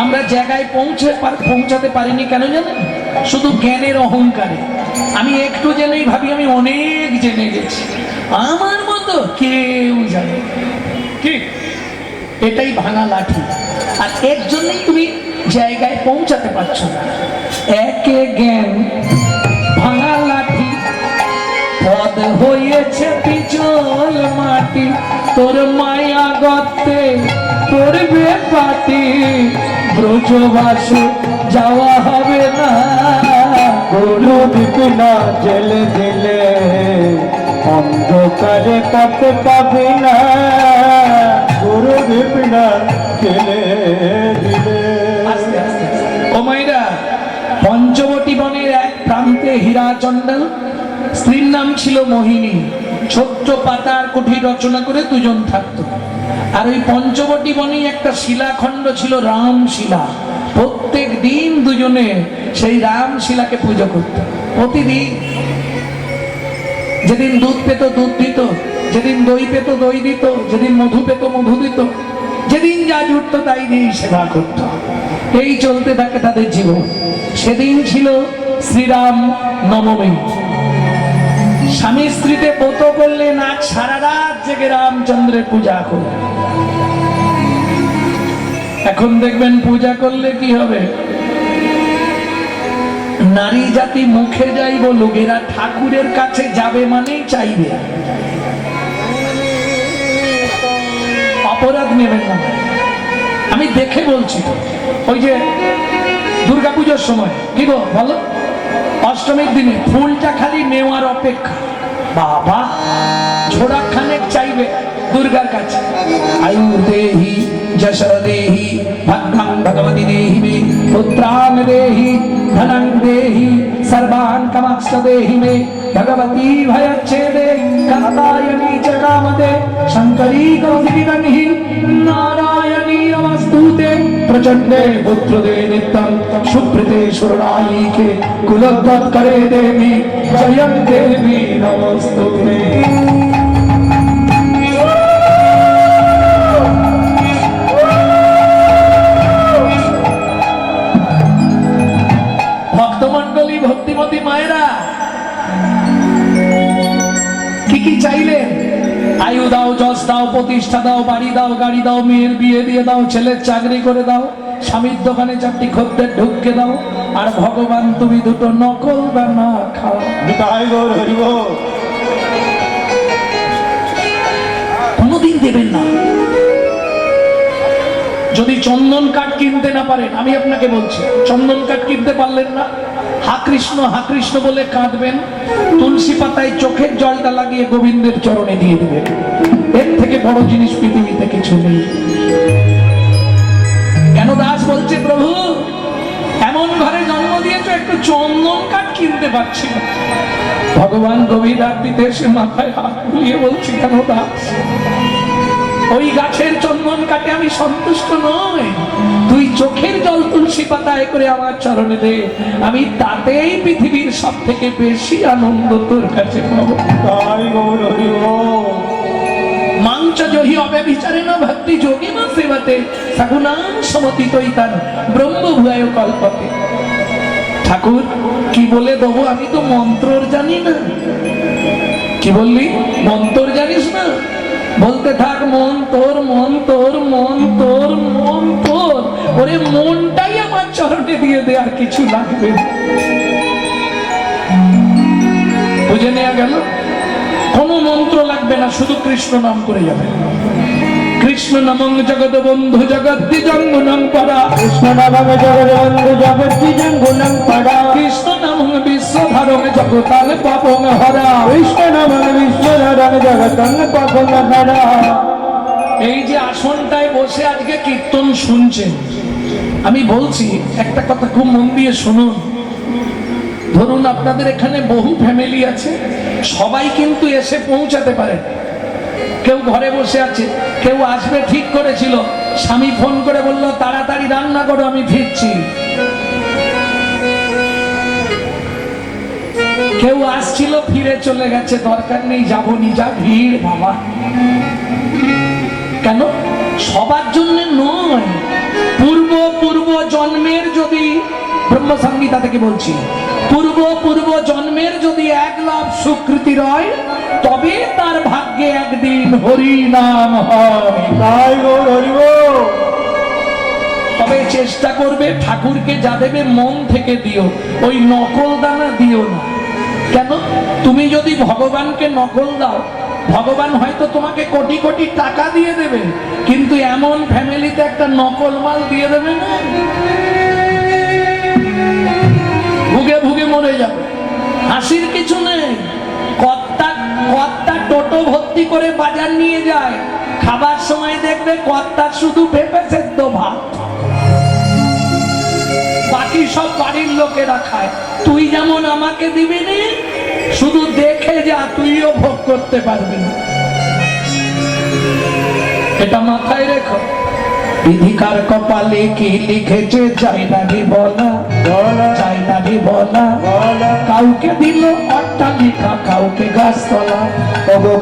আমরা জায়গায় পৌঁছাতে পারিনি কেন জানেন? শুধু জ্ঞানের অহংকারে। আমি একটু জেনেই ভাবি আমি অনেক জেনে গেছি, আমার মতো কেউ জানে কি? এটাই ভাঙা লাঠি। আর এর জন্যই তুমি জায়গায় পৌঁছাতে পারছো না। একে জ্ঞান ভাঙা লাঠি, পদ হয়েছে পিছল মাটি, তোর মায়া গর্তে পড়বে পাটি, ব্রজবাসে যাওয়া হবে না। গুরু বিপিনা জেলে দিলে অন্ধকারে পথ পাবি না। গুরু বিপিনা জেলে দিলে। ও মাইরা, পঞ্চবটী বনের এক প্রান্তে হীরাচণ্ডাল, স্ত্রীর নাম ছিল মোহিনী, ছোট্ট পাতার কুঠি রচনা করে দুজন থাকতো। আর ওই পঞ্চবটী বনে একটা শিলাখণ্ড ছিল, রামশিলা। প্রত্যেক দিন দুজনে সেই রামশিলাকে পুজো করত। প্রতিদিন যেদিন দুধ পেত দুধ দিত, যেদিন দই পেত দই দিত, যেদিন মধু পেত মধু দিত, যেদিন যা জুটত তাই দিয়েই সেবা করত। এই চলতে থাকে তাদের জীবন। সেদিন ছিল শ্রীরাম নবমী। স্বামী স্ত্রীতে ব্রত করলেন, আজ সারা রাত জেগে রামচন্দ্রের পূজা করলেন। এখন দেখবেন পূজা করলে কি হবে, নারী জাতি মুখে যাই বলুক, এরা ঠাকুরের কাছে যাবে মানেই চাইবে। অপরাধ নেবেন না, আমি দেখে বলছি। ওই যে দুর্গাপুজোর সময় কি গো বলো, অষ্টমীর দিনে ফুলটা খালি নেওয়ার অপেক্ষা, বাবা ঝোড়া খানেক চাইবে দুর্গার কাছে। আয়ু দেহি যশ দেহি ভাগ্যং ভগবতী দেহি মে, পুত্রাং দেহি ধনং দেহি সর্বান কামাক্ষ দেহি মে, ভগবতী ভয়চ্ছেদে কাত্যায়নী চ কামদে, শঙ্করী কৌশিকী নারায়ণী নমস্তুতে, প্রচণ্ডে পুত্রদে নিত্যং সুপ্রীতে সুরনায়িকে, কুলোদ্ভব করে দেবী জয়ং দেবী নমস্তুতে। ভক্তমণ্ডলী, ভক্তিমতী মায়েরা কি কি চাইলেন? আয়ু দাও, যশ দাও, প্রতিষ্ঠা দাও, বাড়ি দাও, গাড়ি দাও, মেয়ের বিয়ে দিয়ে দাও, ছেলের চাকরি করে দাও, স্বামীর দোকানে 4টি খদ্দের ঢুকে দাও, আর ভগবান তুমি দুটো নকল দানা খাও। কোনদিন দেবেন না। যদি চন্দন কাঠ কিনতে না পারেন, আমি আপনাকে বলছি, চন্দন কাঠ কিনতে পারলেন না, হা কৃষ্ণ বলে কাঁদবেন, তুলসী পাতায় চোখের জলটা লাগিয়ে গোবিন্দের চরণে দিয়ে দিবেন। এর থেকে বড় জিনিস পৃথিবীতে কিছু নেই। কেন দাস বলছে, প্রভু এমন ঘরে জন্ম দিয়েছো, একটু চন্দন কাঠ কিনতে পারছি না। ভগবান গভীর রাত্রিতে এসে মাথায় হাত বুলিয়ে বলছি, কেন দাস, ওই গাছের চন্দন কাটে আমি সন্তুষ্ট নই, তুই চোখের জল তুলসী পাতায় করে আমার চরণে দে, আমি তাতেই পৃথিবীর সব থেকে বেশি আনন্দ তোর কাছে পাবো। মাংস জহি অব্যভিচারে না ভক্তি যোগী না সেবাতে, সগুণাং সমতিতৈতান ব্রহ্ম ভূয়ায় কল্পতে। ঠাকুর কি বলে দেবো, আমি তো মন্ত্রর জানি না। কি বললি, মন্ত্র জানিস না? বলতে থাক, মন তোর, মন তোর, মন তোর, মন তোর। ওরে মনটাই আমার চরণে দিয়ে দে, আর কিছু লাগবে। বুঝে নেওয়া গেল? কোনো মন্ত্র লাগবে না, শুধু কৃষ্ণ নাম করে যাবে। কৃষ্ণ নামং জগৎ বন্ধু জগদ্দিজঙ্গুনং পরা, কৃষ্ণ নামং জগৎ বন্ধু জগদ্দিজঙ্গুনং পরা, কৃষ্ণ নামং বিশ্বধরং জগতাং পাপং হরা, কৃষ্ণ নামং বিশ্বধরং জগতাং পাপং হরা। এই যে আসনটায় বসে আজকে কীর্তন শুনছেন, আমি বলছি একটা কথা খুব মন দিয়ে শুনুন। ধরুন আপনাদের এখানে বহু ফ্যামিলি আছে, সবাই কিন্তু এসে পৌঁছাতে পারে। কেউ ঘরে বসে আছে, কেউ আসবে ঠিক করেছিল, স্বামী ফোন করে বলল তাড়াতাড়ি রান্না করো আমি ফিরছি। কেউ আসছিল ফিরে চলে গেছে, দরকার নেই যাবনি, যা ভিড় বাবা। কেন? সবার জন্য নয়, পূর্ব পূর্ব ব্রহ্ম সংহিতা থেকে বলছি, পূর্ব জন্মের যদি 1 লাভ স্বীকৃতি রয়, তবে তার ভাগ্যে একদিন হরি নাম হয়। তাই গৌর হরি বল। তবে চেষ্টা করবে ঠাকুরকে যা দেবে মন থেকে দিও, ওই নকল দানা দিও না। কেন? তুমি যদি ভগবানকে নকল দাও, ভগবান হয়তো তোমাকে কোটি কোটি টাকা দিয়ে দেবে, কিন্তু এমন ফ্যামিলিতে একটা নকল মাল দিয়ে দেবে না, ভুগে ভুগে মরে যাবে। হাসির কিছু নেই। কর্তা টোটো ভর্তি করে বাজার নিয়ে যায়, খাবার সময় দেখবে কর্তা শুধু পেঁপে সেদ্ধ ভাত, বাকি সব বাড়ির লোকেরা খায়। তুই যেমন আমাকে দিবি নি, শুধু দেখে যা, তুইও ভোগ করতে পারবি না। এটা মাথায় রেখো। বিধিকার কপালে কি লিখেছে চাই না রে বলা, চাই না রে বলা। কাউকে দিল অট্টালিকা, কাউকে গাছতলা,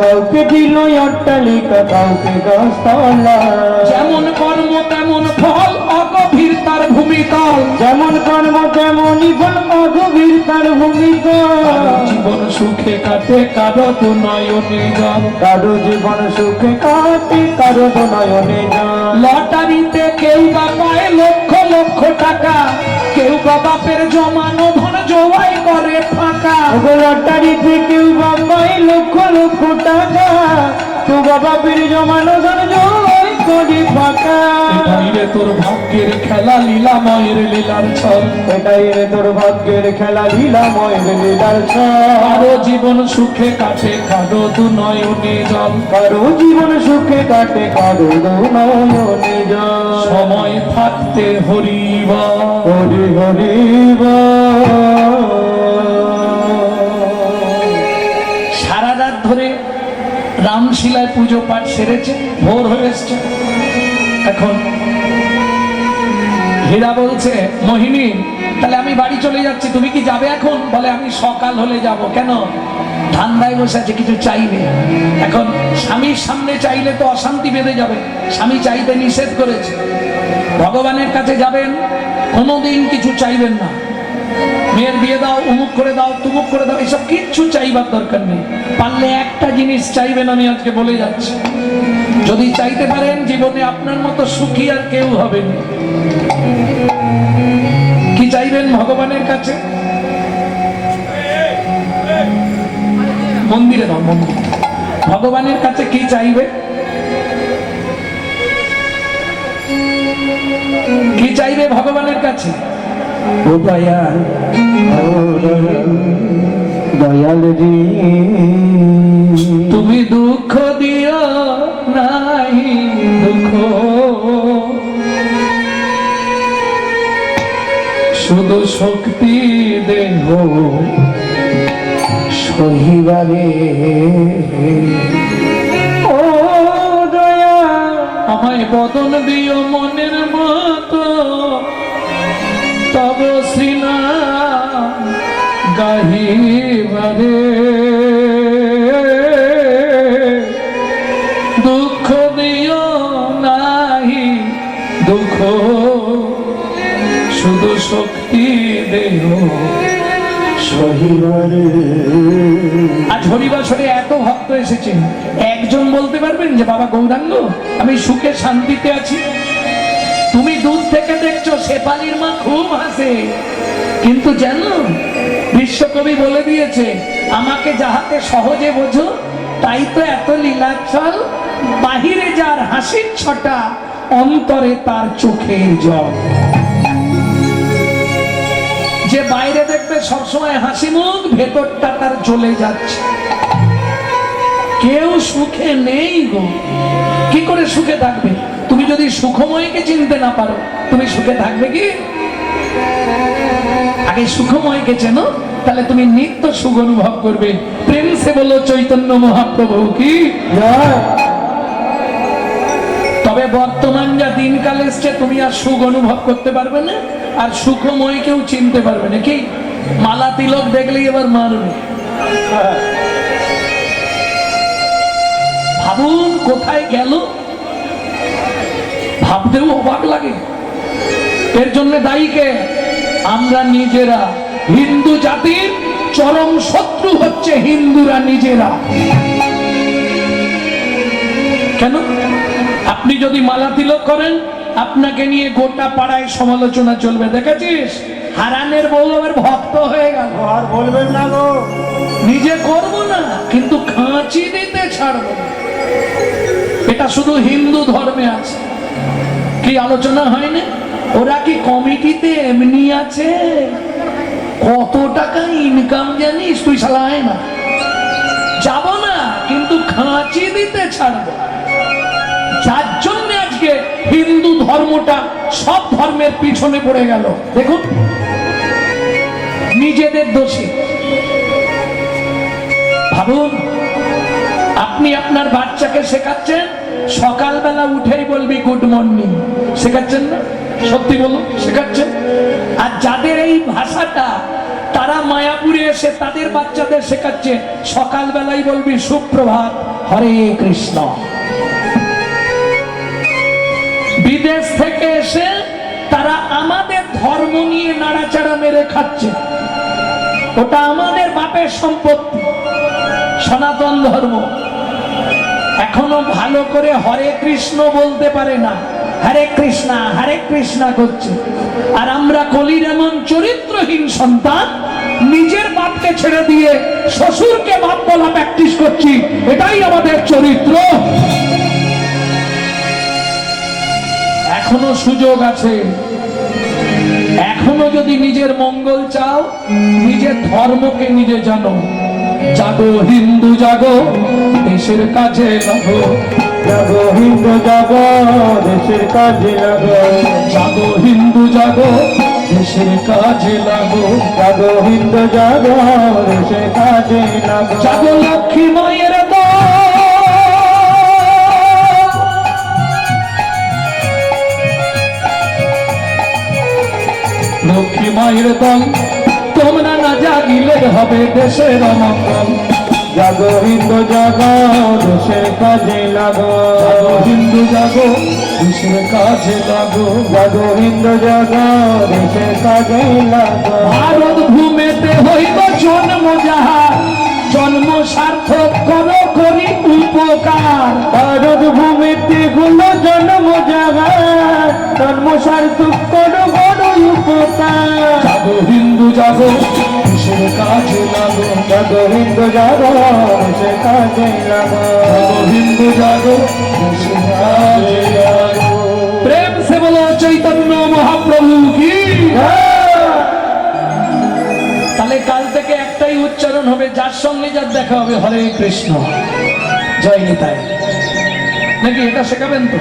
কাউকে দিল অট্টালিকা, কাউকে গাছতলা। যেমন কর্ম তেমন ফল, অগভীর তার ভূমিতল। যেমন কর্ম তেমনই ফল, অগভীর তার ভূমিতল। জীবন সুখে কাটে, কারো তো নয়নে জল। কারো জীবন সুখে কাটে, কারো তো নয়নে জল। লটারিতে কেউ বা পায় লক্ষ লক্ষ টাকা, কেউ বা বাপের জমানো ধন জোয়াই করে ফাঁকা। লটারিতে কেউ বাবাই লক্ষ লক্ষ টাকা, তো বাপের জমানো ধন জয় করে ফাঁকা। এটাই রে তোর ভাগ্যের খেলা, লীলাময়ের লীলার ছল। এটাই রে তোর ভাগ্যের খেলা, লীলাময়ের লীলার ছল। কারো জীবন সুখে কাটে, কারো দু নয়নে জল। কারো জীবন সুখে কাটে, কারো দু নয়নে জল। সময় থাকতে হরিবা, হরি হরি সারা রাত ধরে রামশিলায় পুজো পাঠ সেরেছে, ভোর হয়ে এসছে। এখন হীরা বলছে, মোহিনী তাহলে আমি বাড়ি চলে যাচ্ছি, তুমি কি যাবে এখন? বলে আমি সকাল হলে যাব। কেন? ধান্দায় বসে আছে, কিছু চাইবে। এখন স্বামীর সামনে চাইলে তো অশান্তি বেঁধে যাবে, স্বামী চাইতে নিষেধ করেছে। ভগবানের কাছে যাবেন, কোনোদিন কিছু চাইবেন না। মেয়ের বিয়ে দাও, উমুক করে দাও, তুমুক করে দাও, এসব কিচ্ছু চাইবার দরকার নেই। পারলে একটা জিনিস চাইবেন, আমি আজকে বলে যাচ্ছি। যদি চাইতে পারেন, জীবনে আপনার মতো সুখী আর কেউ হবে না। কি চাইবেন ভগবানের কাছে? মন্দিরে দাও, মন্দির। ভগবানের কাছে কি চাইবে? কি চাইবে ভগবানের কাছে? ও দয়াল, দয়াল রে, তুমি দুঃখ দিও নাই দুঃখ, শুধু শক্তি দেহ সহিবারে। ও দয়াল, আমায় বদন দিও মনের মতো, তব শ্রীনাম গাহিবারে। দুঃখ দিও নাহি দুঃখ, শুধু শক্তি দেহ সহিবারে। আজ হরিবাসরে এত ভক্ত এসেছেন, একজন বলতে পারবেন যে বাবা গৌরাঙ্গ আমি সুখে শান্তিতে আছি? তুমি দূর থেকে দেখছো শেফালির মা খুব হাসে, কিন্তু জানো বিশ্বকবি বলে দিয়েছে, আমাকে যাহাতে সহজে বোঝো তাই তো এত লীলাচল। বাহিরে যার হাসির ছটা, অন্তরে তার চোখের জল। যে বাইরে দেখবে সবসময় হাসি মুখ, ভেতরটা তার চলে যাচ্ছে। কেউ সুখে নেই গো। কি করে সুখে থাকবে? তুমি যদি সুখময়কে চিনতে না পারো, তুমি সুখে থাকবে কি? আগে সুখময়কে চেনো, তাহলে তুমি নিত্য সুখ অনুভব করবে। প্রেম সে বলো চৈতন্য মহাপ্রভু কি। তবে বর্তমান যা দিনকাল এসছে, তুমি আর সুখ অনুভব করতে পারবে না, আর সুখময়কেও চিনতে পারবে না। কি মালা তিলক দেখলেই এবার মারবে। ভাবুন কোথায় গেল, ভাবতেও অবাক লাগে। এর জন্য দায়ী কে? আমরা নিজেরা হিন্দু জাতির চরম শত্রু হচ্ছে হিন্দুরা নিজেরা। কেন? আপনি যদি মালা তিলক করেন, আপনাকে নিয়ে গোটা পাড়ায় সমালোচনা চলবে। দেখেছিস হারানের বউ আবার ভক্ত হয়ে গেল। আর বলবেন না গো, নিজে করব না, কিন্তু খাঁচি দিতে ছাড়বো না। এটা শুধু হিন্দু ধর্মে আছে। কি আলোচনা হয়নি? ওরা কি কমিটিতে এমনি আছে? কত টাকা ইনকাম জানিস তুই? শালায় না যাব না, কিন্তু খাঁচি দিতে ছাড়বো। যার জন্য আজকে হিন্দু ধর্মটা সব ধর্মের পিছনে পড়ে গেল। দেখুন নিজেদের দোষে। ভাবুন, আপনি আপনার বাচ্চাকে শেখাচ্ছেন সকালবেলা উঠেই বলবি গুড মর্নিং, শেখাচ্ছেন না? সত্যি বলুন, শেখাচ্ছেন? আর যাদের এই ভাষাটা, তারা মায়াপুরে এসে তাদের বাচ্চাদের শেখাচ্ছে সকালবেলাই বলবি সুপ্রভাত, হরে কৃষ্ণ। বিদেশ থেকে এসে তারা আমাদের ধর্ম নিয়ে নাড়াচাড়া মেরে খাচ্ছে। ওটা আমাদের বাপের সম্পত্তি, সনাতন ধর্ম। এখনো ভালো করে হরে কৃষ্ণ বলতে পারে না, হরে কৃষ্ণা করছে। আর আমরা কলির এমন চরিত্রহীন সন্তান, নিজের বাপকে ছেড়ে দিয়ে শ্বশুরকে বাপ বলা প্র্যাকটিস করছি। এটাই আমাদের চরিত্র। এখনো সুযোগ আছে। এখনো যদি নিজের মঙ্গল চাও, নিজের ধর্মকে নিজে জানো। জাগো হিন্দু জাগো, দেশের কাজে লাগো। জাগো হিন্দু জাগো, দেশের কাজে লাগো। জাগো হিন্দু জাগো, দেশের কাজে লাগো। জাগো হিন্দু জাগো, দেশের কাজে লাগো। জাগো লক্ষ্মী মায়ের লক্ষ্মী মায়ের দল, তোমরা না জাগিলে হবে দেশের অমঙ্গল। জাগো হিন্দু জাগো, দেশের কাজে লাগো। জাগো হিন্দু জাগো, দেশের কাজে লাগো। জাগো হিন্দু জাগো, দেশের কাজে লাগো। ভারত ভূমিতে হইব জন্ম যাহার, জন্ম সার্থক করো করি উপকার। ভারত ভূমিতে গুলো জন্ম জাগার, জন্ম সার্থক করো বড় উপকার। জাগো হিন্দু জাগো, দেশের কাজে লাগো। জাগো হিন্দু জাগো, দেশের কাজে লাগো। জাগো হিন্দু জাগো, দেশের কাজে লাগো। প্রেম সে বলো চৈতন্য মহাপ্রভু কি। তাহলে কাল থেকে একটাই উচ্চারণ হবে, যার সঙ্গে যার দেখা হবে হরে কৃষ্ণ, জয় নিতাই। নাকি এটা শেখাবেন তো?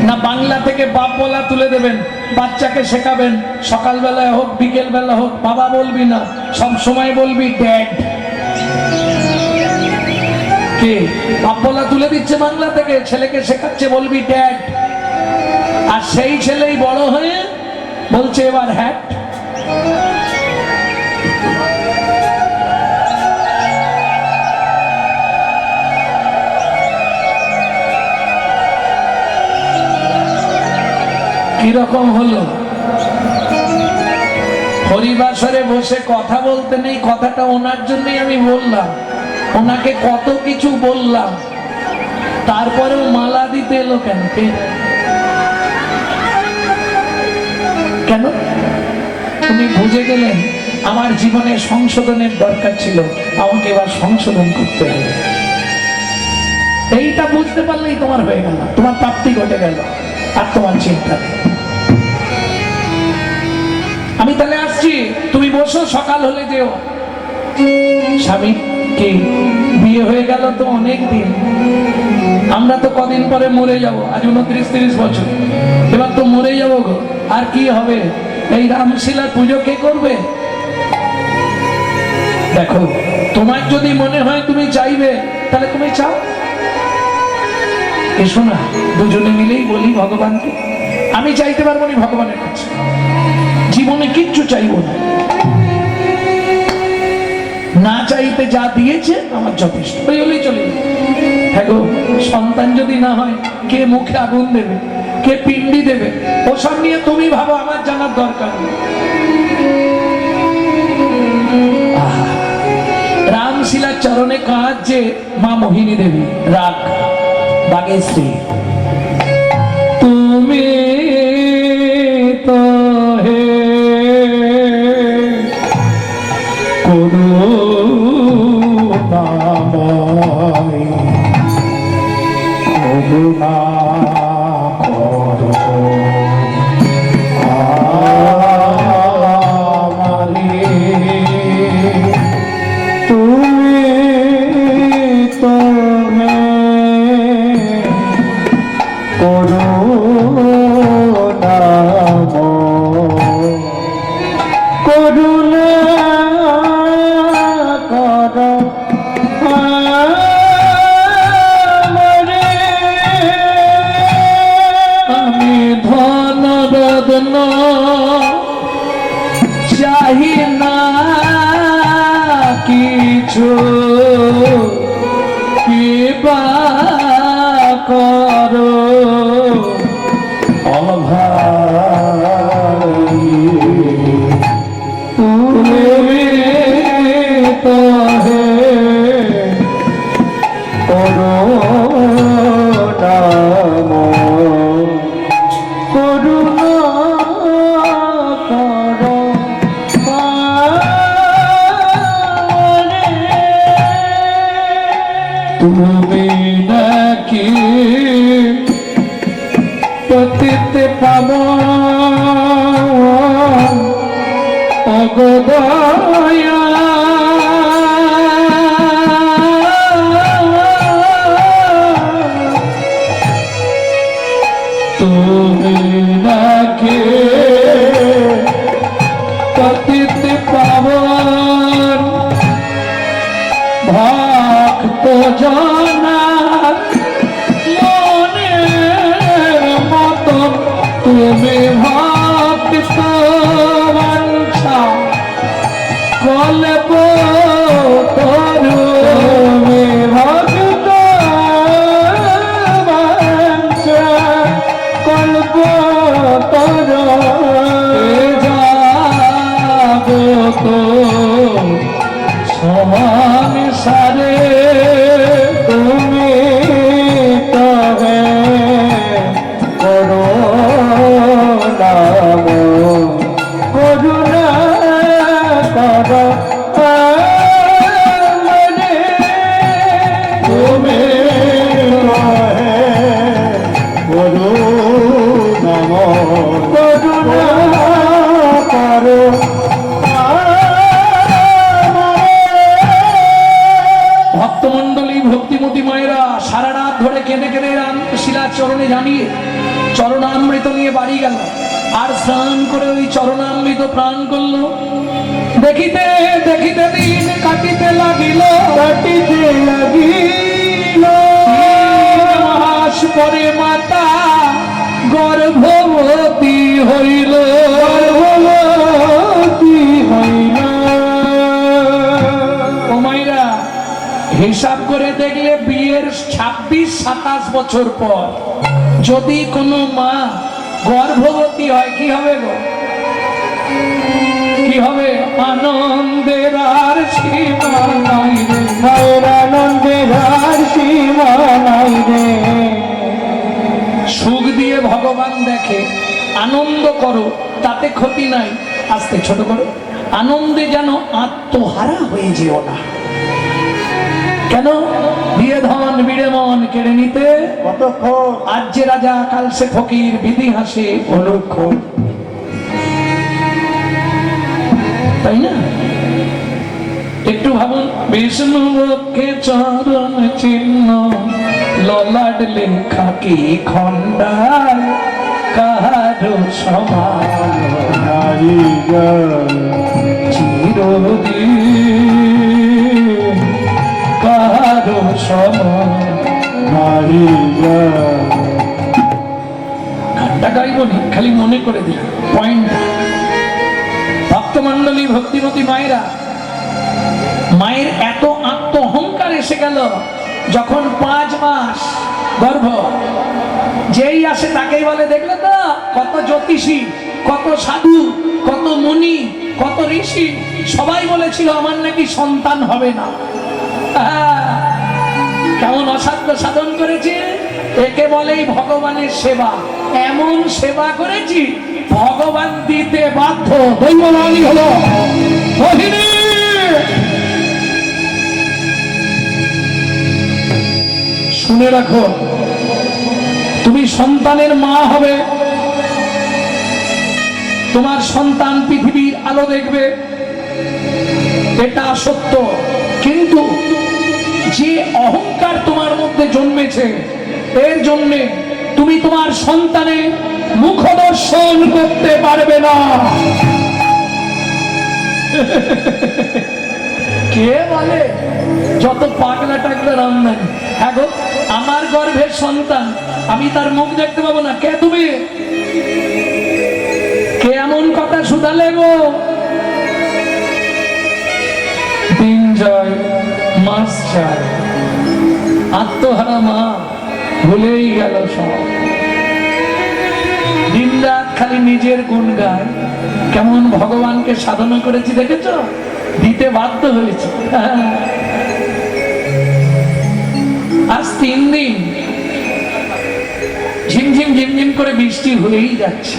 না বাংলা থেকে বাপ বলা তুলে দেবেন, বাচ্চাকে শেখাবেন সকালবেলায় হোক বিকেল বেলা হোক বাবা বলবি না, সব সময় বলবি ড্যাড। কে বাপ বলা তুলে দিচ্ছে বাংলা থেকে, ছেলেকে শেখাচ্ছে বলবি ড্যাড। আর সেই ছেলেই বড় হয়ে বলছে এবার হ্যাট। কিরকম হলো? হরিবাসরে বসে কথা বলতে নেই, কথাটা ওনার জন্যই আমি বললাম। ওনাকে কত কিছু বললাম, তারপরেও মালা দিতে এলো কেন? কেন? উনি বুঝে গেলেন আমার জীবনে সংশোধনের দরকার ছিল, আমাকে এবার সংশোধন করতে হবে। এইটা বুঝতে পারলেই তোমার হয়ে গেল, তোমার প্রাপ্তি ঘটে গেল, আর তোমার চিন্তা নেই। আমি তাহলে আসছি, তুমি বসো, সকাল হলে যেও। স্বামী কি বিয়ে হয়ে গেল তো অনেক দিন, আমরা তো কদিন পরে মরে যাব, আজ 29-30 বছর, এবার তো মরে যাবো গো। আর কি হবে? এই রামশিলার পুজো কে করবে? দেখো, তোমার যদি মনে হয় তুমি চাইবে, তাহলে তুমি চাও, এসো না, দুজনে মিলেই বলি ভগবানকে। আমি চাইতে পারবো না ভগবানের কাছে, জীবনে কিচ্ছু চাইবো না, না চাইতে যা দিয়েছে আমার যথেষ্ট, ওই হলেই চলে যাবে। হ্যাঁ গো, সন্তান যদি না হয় কে মুখে আগুন দেবে, কে পিণ্ডি দেবে, ওসব নিয়ে তুমি ভাবো, আমার জানার দরকার নেই। শিলার চরণে কাজ যে মা মোহিনী দেবী রাগ বাগেশ্রী তুমি তো হে করুণাময় করুণা করো আমারে তুমি তো হে করুণাময় করুণা করো আমারে। আমি ধন রত্ন চাহি না কিছু কৃপা করো অভাবী তুমি তো হে করুণাময় করুণা করো আমারে। তুমি নাকি পতিতে পাবন অগদয়া তুমি নাকি পতিতে পাবন ভক্ত জনার মনের মতন তুমি ভক্ত বাঞ্ছা কল্প তরু তুমি ভক্ত বাঞ্ছা কল্প তরু যাবত সংসারে তুমি তো হে করুণাময় করুণা করো আমারে। তুমি তো হে করুণাময় করুণা করো ভক্তমন্ডলী ভক্তিমতী মায়েরা সারা রাত ধরে কেঁদে কেঁদে শিলার চরণে জানিয়ে চরণামৃত নিয়ে বাড়ি গেল আর স্নান করে ওই চরণামৃত প্রাণ করলো। দেখিতে দেখিতে দিন কাটিতে লাগিল মাস পরে মাতা গর্ভবতী হইল ও মায়েরা হিসাব করে দেখলে বিয়ের 26-27 বছর পর যদি কোনো মা গর্ভবতী হয় কি হবে গো? কি হবে? আনন্দের আর সীমা নাই রে মায়ের, আনন্দের আর সীমা নাই রে। সুখ দিয়ে ভগবান দেখে, আনন্দ করো তাতে ক্ষতি নাই, আস্তে ছোট করো, আনন্দে যেন আত্মহারা হয়ে যেও না। কেন? বিয়ে ধন বিড়ে মন কেড়ে নিতে কতক্ষণ, আজ যে রাজা কাল সে ফকির, বিধি হাসে অনুক্ষণ, তাই না? একটু ভাবুন, বিষ্ণু বক্ষে চরণ চিহ্ন ললাট লেখা কি খণ্ডার কাহারো সমান নারী চিরদিন কাহারো সমান নারী। গানটা গাইবনি, খালি মনে করে দিলাম পয়েন্ট। ভক্তমন্ডলী ভক্তিমতী মায়েরা, মায়ের এত আত্ম অহংকার এসে গেল যখন 5 মাস গর্ভ, যেই আসে তাকেই বলে, দেখলে তো কত জ্যোতিষী, কত সাধু, কত মুনি, কত ঋষি সবাই বলেছিল আমার নাকি সন্তান হবে না, কেমন অসাধ্য সাধন করেছি, একে বলেই ভগবানের সেবা। এমন সেবা করেছি ভগবান দিতে বাধ্য। দৈববাণী হলো মোহিনী, শুনে রাখো, তুমি সন্তানের মা হবে, তোমার সন্তান পৃথিবীর আলো দেখবে, এটা সত্য। কিন্তু যে অহংকার তোমার মধ্যে জন্মেছে, এর জন্যে তুমি তোমার সন্তানের মুখ দর্শন করতে পারবে না। কে বলে যত পাগলা টাগলা রামদানি? হ্যাঁ গো, আমার গর্ভের সন্তান, আমি তার মুখ দেখতে পাবো না? কে তুমি? কে এমন কথা শুধালে গো? দিন যায় মাস যায়, আত্মহারা মা ভুলেই গেল সব। দিন রাত খালি নিজের গুণ গায়। কেমন ভগবানকে সাধনা করেছি দেখেছ? দিতে বাধ্য হয়েছে। আজ 3 দিন ঝিমঝিম ঝিমঝিম করে বৃষ্টি হয়েই যাচ্ছে।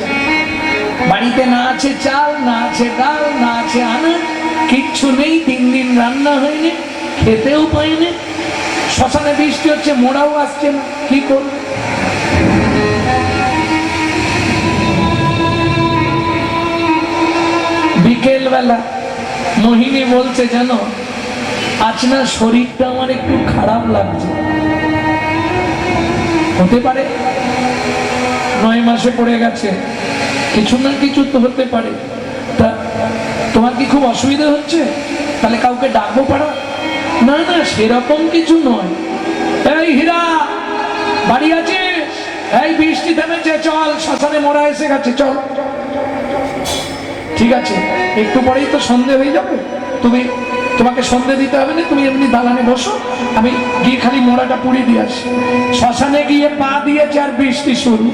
বাড়িতে না আছে চাল, না আছে ডাল, না আছে আনা, কিচ্ছু নেই। 3 দিন রান্না হয়নি, খেতেও পাইনি। শ্মশানে বৃষ্টি হচ্ছে, মোড়াও আসছে না, কি করব? বিকেল বেলা মোহিনী বলছে, জানো আজ না শরীরটা আমার একটু খারাপ লাগছে। হতে পারে 9 মাসে পড়ে গেছে, কিছু না কিছু তো হতে পারে। তা তোমার কি খুব অসুবিধা হচ্ছে? তাহলে কাউকে ডাকবো পাড়া? না না, সেরকম কিছু নয়। এই হীরা, বাড়ি আছিস? এই বৃষ্টি থেমেছে, চল, শ্মশানে মোড়া এসে গেছে, চল। ঠিক আছে, একটু পরেই তো সন্ধে হয়ে যাবে। তোমাকে সন্ধে দিতে হবে না, তুমি এমনি দালানে বসো, আমি গিয়ে খালি মোড়াটা পুড়িয়ে দিয়ে আসি। শ্মশানে গিয়ে পা দিয়েছে আর বৃষ্টি শুরু।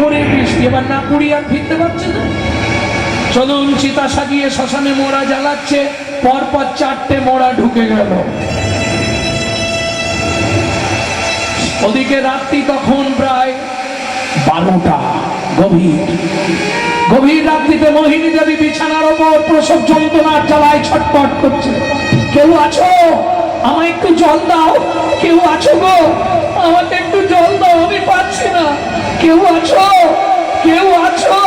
ওরে বৃষ্টি, এবার না পুড়িয়ে আর ফিরতে পারছে না। চলুন, চিতা সাজিয়ে শ্মশানে মোড়া জ্বালাচ্ছে, পরপর 4টে মোড়া ঢুকে গেল। ওদিকে রাত্রি তখন প্রায় 12টা। গভীর রাত্রিতে মোহিনী দেবী বিছানার ওপর প্রসব যন্ত্রণার জ্বালায় ছটফট করছে। কেউ আছো? আমায় একটু জল দাও। কেউ আছো গো? আমাকে একটু জল দাও, আমি পাচ্ছি না। কেউ আছো? কেউ আছো?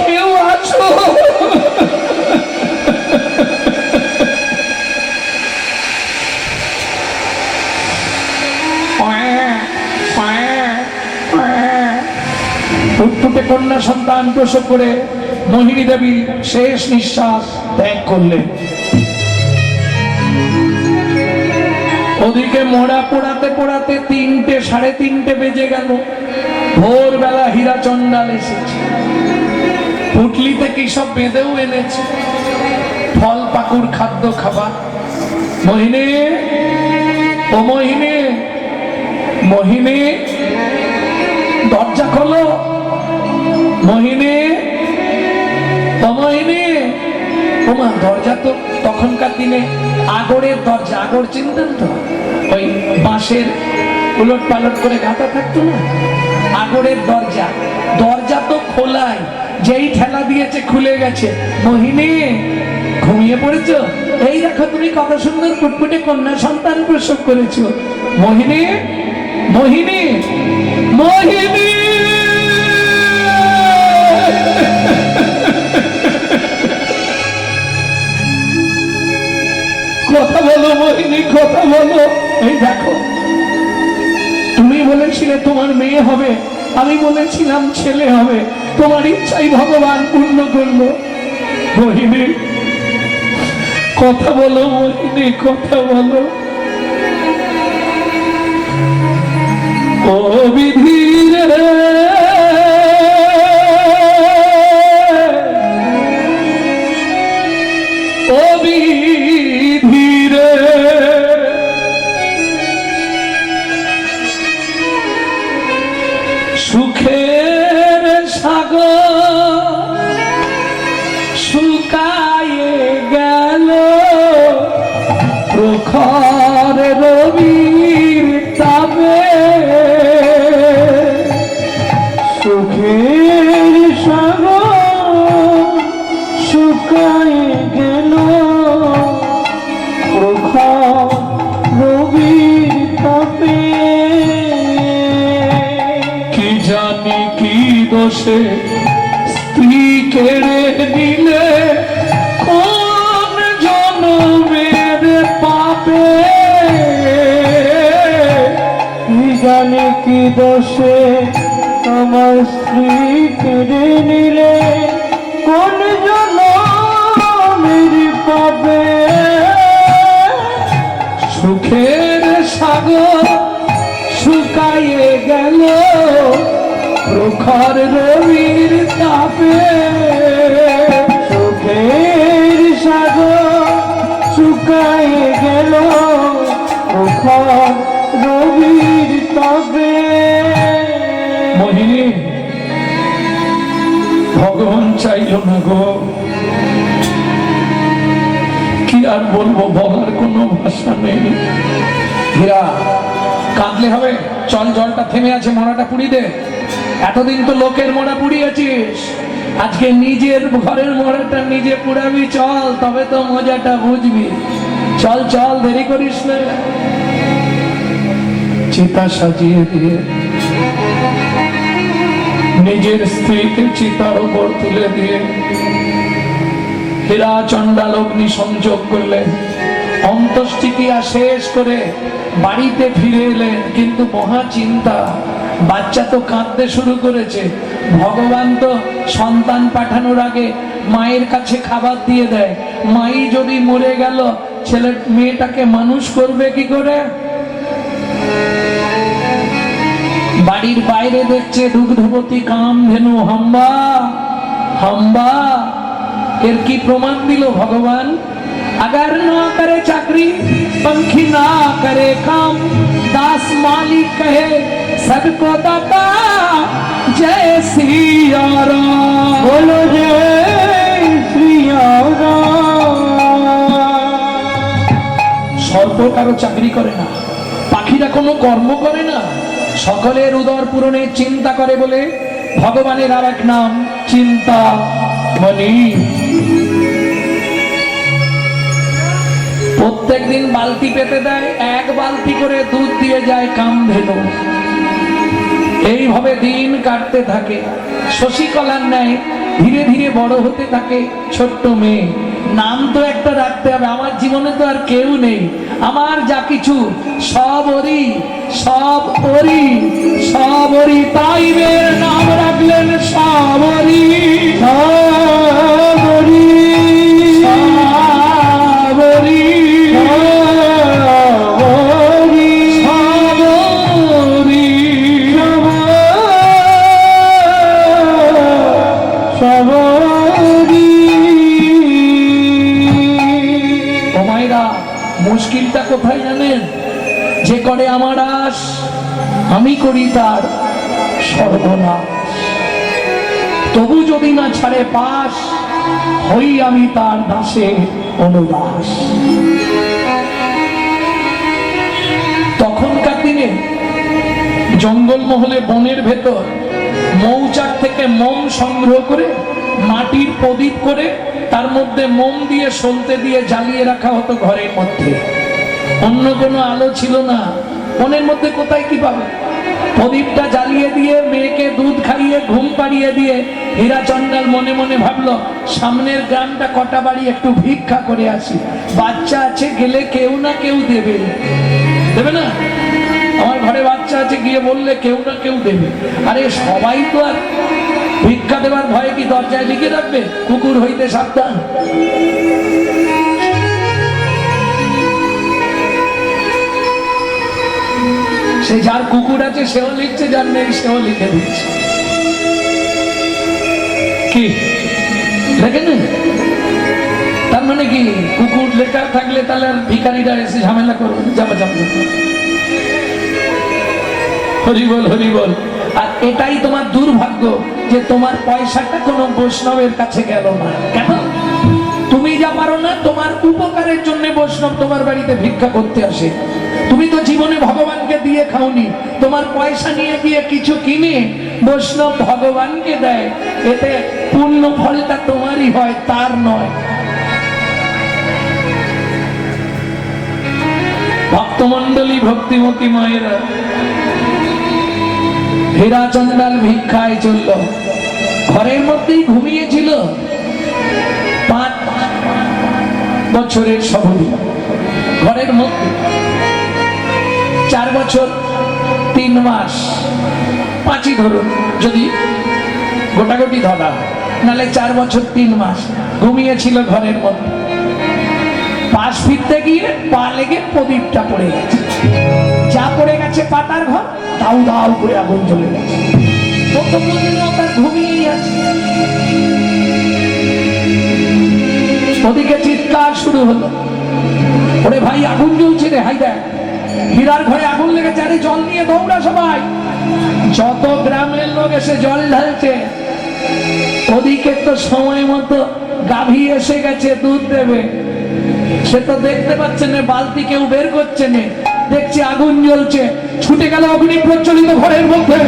কেউ আছো? ফুটফুটে কন্যা সন্তান প্রসব করে মোহিনী দেবী শেষ নিঃশ্বাস ত্যাগ করলেন। ওদিকে মোড়া পোড়াতে পোড়াতে 3টে, 3:30 বেজে গেল। ভোরবেলা হীরা চন্ডাল এসেছে, পুটলিতে কি সব বেঁধেও এনেছে, ফল পাকুড় খাদ্য খাবার। মোহিনী, ও মোহিনী, মোহিনী, দরজা খোলো। মোহিনী, ও মোহিনী। ওমা, দরজা তো তখনকার দিনে আগরের দরজা, আগর চিনতেন তো? ওই বাঁশের উলট পালট করে গাঁথা থাকতো না, আগরের দরজা। দরজা তো খোলাই, যেই ঠেলা দিয়েছে খুলে গেছে। মোহিনী, ঘুমিয়ে পড়েছো? এই দেখো, তুমি কত সুন্দর ফুটফুটে কন্যা সন্তান প্রসব করেছো। মোহিনী, মোহিনী, মোহিনী। কথা বলো মোহিনী, কথা বলো। এই দেখো, তুমি বলেছিলে তোমার মেয়ে হবে, আমি বলেছিলাম ছেলে হবে। তোমার ইচ্ছাই ভগবান পূর্ণ করলো। মোহিনী, কথা বলো মোহিনী, কথা বলো। ও বিধি রে, ও বিধি রে, সুখের সাগর শুকায়ে গেল, প্রখর কেড়ে নিলে কোন জনমের পাপে, কি জানি কি দোষে আমার স্ত্রী কেড়ে নিলে কোন জনমের পাবে। সুখের সাগর শুকাইয়ে গেল প্রখর রবির তাপে, সুখের সাগর শুকাইয়ে গেল প্রখর রবির তাপে। মোহিনী, ভগবান চাইল না গো, কি আর বলবো, বলার কোনো ভাষা নেই। হীরা, কাঁদলে হবে? চল, জলটা থেমে আছে, মরাটা পুড়ি দে। এতদিন তো লোকের মরা পুড়িয়েছিস, আজকে নিজের ঘরের মরাটা নিজে পুড়াবি। চল, তবে তো মজাটা বুঝবি। চল চল, দেরি করিস না। চিতা সাজিয়ে দিয়ে নিজের স্ত্রীকে চিতার উপর তুলে দিয়ে হীরা চণ্ডাল অগ্নি সংযোগ করলেন। অন্ত্যেষ্টিক্রিয়া শেষ করে বাড়িতে ফিরে এলেন, কিন্তু মহা চিন্তা, বাচ্চা তো কাঁদতে শুরু করেছে। ভগবান তো সন্তান পাঠানোর আগে মায়ের কাছে খাবার দিয়ে দেয়। মাই যদি মরে গেল, ছেলে মেয়েটাকে মানুষ করবে কি করে? বাড়ির বাইরে দেখছে দুগ্ধবতী কামধেনু হাম্বা হাম্বা। এর কি প্রমাণ দিল ভগবান? अगर ना करे चाकरी, पंखी ना करे काम, दास मालिक कहे सबको दाता, जय सिया राम। बोलो जय सिया राम। সর্প কারো চাকরি করে না, পাখিরা কোনো কর্ম করে না, সকলের উদর পূরণের চিন্তা করে বলে ভগবানের আর এক নাম চিন্তা মনি। প্রত্যেক দিন বালতি পেতে দেয়, এক বালতি করে দুধ দিয়ে যায় কামধেনু। এইভাবে দিন কাটতে থাকে। শশীকলার ন্যায় ধীরে ধীরে বড় হতে থাকে ছোট্ট মেয়ে। নাম তো একটা রাখতে হবে, আমার জীবনে তো আর কেউ নেই, আমার যা কিছু সব ওরই, সব ওরই, সব ওরই। তাই মেয়ের নাম রাখলেন সাবরী। সাবরী, সাবরী, মুশকিলটা কোথায় জানেন? যে করে আমার আশ, আমি করি তার সর্বনাশ। তবু যদি না ছাড়ে পাশ, হই আমি তার দাসে অনুদাস। তখনকার দিনে জঙ্গলমহলে বনের ভেতর মৌচাক থেকে মোম সংগ্রহ করে মাটির প্রদীপ করে তার মধ্যে মোম দিয়ে সলতে দিয়ে জ্বালিয়ে রাখা হতো ঘরের মধ্যে। অন্য কোনো আলো ছিল না, বনের মধ্যে কোথায় কি পাবে? প্রদীপটা জ্বালিয়ে দিয়ে মেয়েকে দুধ খাইয়ে ঘুম পাড়িয়ে দিয়ে হীরা চণ্ডাল মনে মনে ভাবলো, সামনের গ্রামটা কটা বাড়ি একটু ভিক্ষা করে আসি, বাচ্চা আছে গেলে কেউ না কেউ দেবে। দেবে না? আমার ঘরে বাচ্চা আছে, গিয়ে বললে কেউ না কেউ দেবে। আরে সবাই তো আর ভিক্ষা দেবার ভয়ে কি দরজায় লিখে রাখবে কুকুর হইতে সাবধান? সে যার কুকুর আছে সেও লিখছে, যার নেই সেও লিখে দিচ্ছে। কি লেখে নেই? তার মানে কি কুকুর লেখা থাকলে তাহলে আর ভিখারিরা এসে ঝামেলা করবে, যাবা যাবে। হরি বল, হরি বল। আর এটাই তোমার দুর্ভাগ্য যে তোমার পয়সাটা কোনো বৈষ্ণবের কাছে গেল না। কেন? তুমি যা পারো না, তোমার উপকারের জন্য বৈষ্ণব তোমার বাড়িতে ভিক্ষা করতে আসে। তুমি তো জীবনে ভগবানকে দিয়ে খাওনি, তোমার পয়সা নিয়ে গিয়ে কিছু কিনে বৈষ্ণব ভগবানকে দেয়, এতে পূর্ণ ফলটা তোমারই হয়, তার নয়। ভক্তমন্ডলী, ভক্তিমতী মায়েরা, হীরা চণ্ডাল ভিক্ষায় চলল। ঘরের মধ্যেই ঘুমিয়েছিল 5 বছরের সবরী, ঘরের মধ্যে 4 বছর 3 মাস, 5ই ধরুন যদি গোটাগুটি ধরা, নালে 4 বছর 3 মাস ঘুমিয়েছিল ঘরের মধ্যে। পাশ ফিরতে গিয়ে পা লেগে প্রদীপটা পড়ে গেছে, যা পড়ে গেছে পাতার ঘর, দাউ দাউ করে আগুন জ্বলে গেছে। তার ঘুমিয়েই আছে। ওদিকে চিৎকার শুরু হলো, ওরে ভাই আগুন জ্বলছে রে, হাই দেখ হীরার ঘরে আগুন লেগেছে, আরে জল নিয়ে দৌড়া সবাই। যত গ্রামের লোক এসে জল ঢালছে, ওদিকে তো সময় মতো গাভী এসে গেছে দুধ দেবে, সে তো দেখতে পাচ্ছে না, বালতি কেউ বের করছে না, দেখছে আগুন জ্বলছে, ছুটে গেল অগ্নি প্রজ্বলিত ঘরের মধ্যে,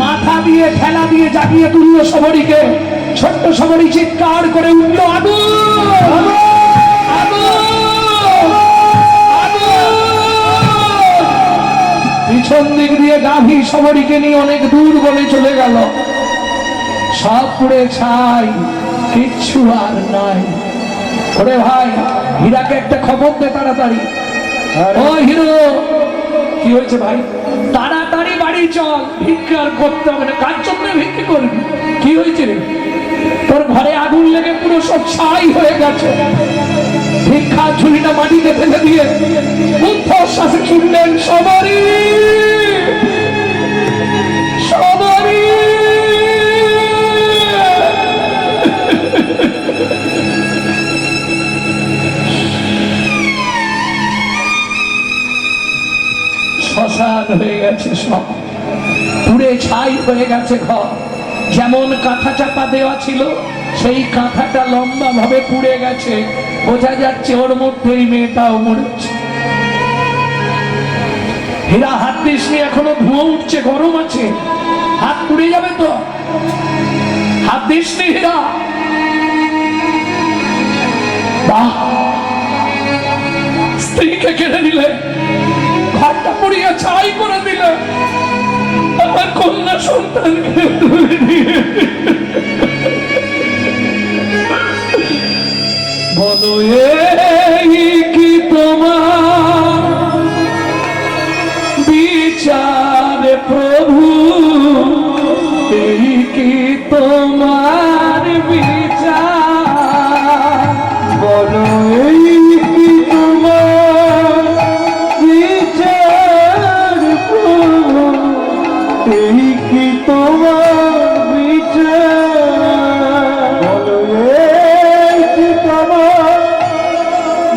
মাথা দিয়ে ঠেলা দিয়ে জাগিয়ে তুলল সবরীকে। ছোট্ট সবরী চিৎকার করে উঠল, আগুন পিছন দিক দিয়ে গাভী সবরীকে নিয়ে অনেক দূর বলে চলে গেল। সব পুড়ে ছাই, কিচ্ছু আর নাই। ওরে ভাই হীরাকে একটা খবর দে তাড়াতাড়ি। ও হিরো, কি হয়েছে ভাই? তাড়াতাড়ি বাড়ি চল, ভিক্ষা আর করতে হবে না। কার জন্য ভিক্ষা করবি? কি হয়েছে রে? তোর ঘরে আগুন লেগে পুরো সব ছাই হয়ে গেছে। ভিক্ষা ঝুলিটা মাটিতে ফেলে দিয়ে উদ্ধশ্বাসে ছুটলেন সবরী, সবরী। শ্মশান হয়ে গেছে, সব পুড়ে ছাই হয়ে গেছে ঘর। যেমন কাঁথা চাপা দেওয়া ছিল, সেই কাঁথাটা লম্বা ভাবে পুড়ে গেছে, বোঝা যাচ্ছে ওর মধ্যেই মেয়েটাও মরেছে। হীরা হাত দিস নি, এখনো ধোঁয়া উঠছে, গরম আছে, হাত পুড়ে যাবে তো, হাত দিস নি হীরা। বাহ, স্ত্রীকে কেড়ে নিলে, ঘরটা পুড়িয়ে ছাই করে দিলে, আমার কন্যা সন্তানকে তুলে নিয়ে বলো এই কি তোমার বিচার প্রভু, এই কি তোমার বিচার, বলো এই কি তোমার বিচার প্রভু, এই কি তোমার বিচার, বলো এই কি তোমার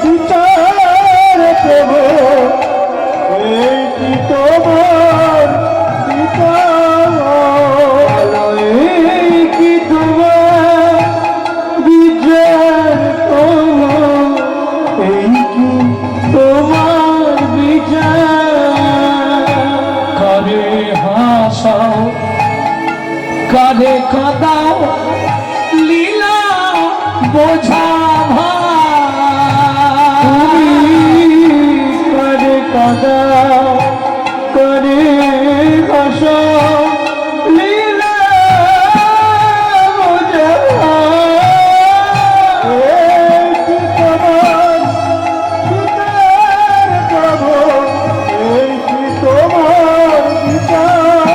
বিচার প্রভু, এই কি তোমার বিচার, বলো এই কি তোমার বিচার প্রভু, এই কি তোমার বিচার, কারে হাসাও কারে কাঁদাও, লীলা বোঝা করে কাঁদাও করে হাসাও, লীলা বোঝা, এই কি তোমার বিচার প্রভু, এই কি তোমার বিচার,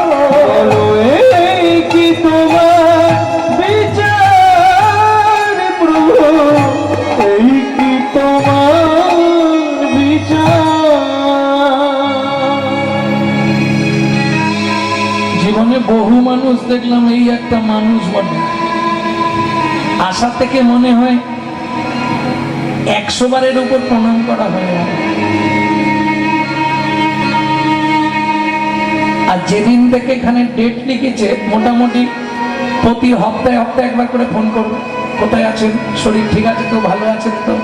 বলো এই কি তোমার বিচার প্রভু, এই কি তোমার বিচার। জীবনে বহু মানুষ দেখলাম, এই একটা মানুষ বটে, আশা থেকে মনে হয় 100 বারের উপর প্রণাম করা হয়। আর যেদিন থেকে এখানে ডেট লিখেছে, মোটামুটি প্রতি হপ্তাহে হপ্তাহে একবার করে ফোন করবো, কোথায় আছেন, শরীর ঠিক আছে তো, ভালো আছেন তো।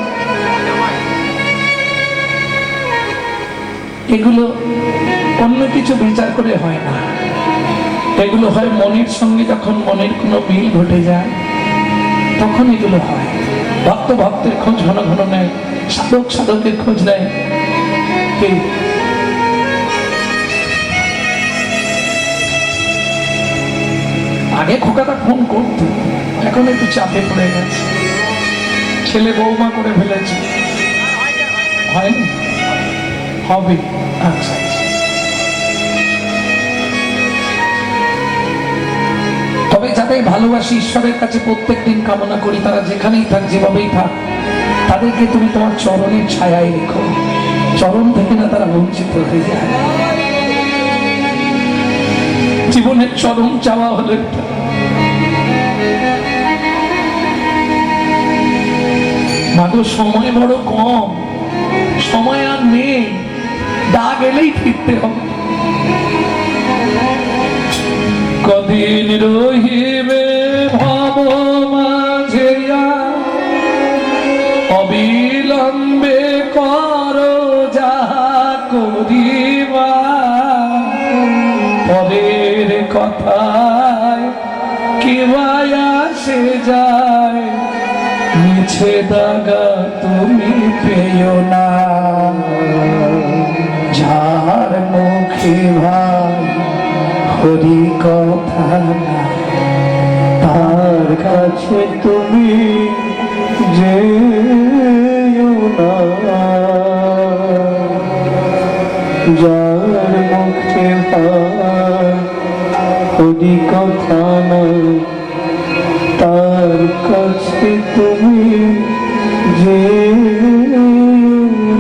এগুলো অন্য কিছু বিচার করে হয় না, এগুলো হয় মনের সঙ্গে, যখন মনের কোনো মিল ঘটে যায় তখন এগুলো হয়। ভক্ত ভক্তের খোঁজ ঘন ঘন নেয়, সাধক সাধকের খোঁজ নেয়। আগে খোকাটা ফোন করতো, এখন একটু চাপে পড়ে গেছে, ছেলে বৌমা করে ফেলেছে। হয়নি? হবে। আচ্ছা আচ্ছা। তবে যাদের ভালোবাসি, ঈশ্বরের কাছে প্রত্যেকদিন কামনা করি, তারা যেখানেই থাক, যেভাবেই থাক, তাদেরকে তুমি তোমার চরণের ছায়ায় রেখো। চরণ থেকে না তারা বঞ্চিত হয়ে যায়। জীবনের চরম চাওয়া হলো একটা, মাগো সময় বড় কম, সময় আর নেই, দাগ এলেই ফিরতে হবে। কদিন রহিবে ভব মাঝে, অবিলম্বে করো যাহা করিবা, পরের কথায় কি আসে যায়, মিছে দাগা তুমি পেও না। যার মুখে ভাই হরি কথা না, তার কাছে তুমি যেও না। যার মুখে হরি কথা নাই, তার কাছে তুমি যেও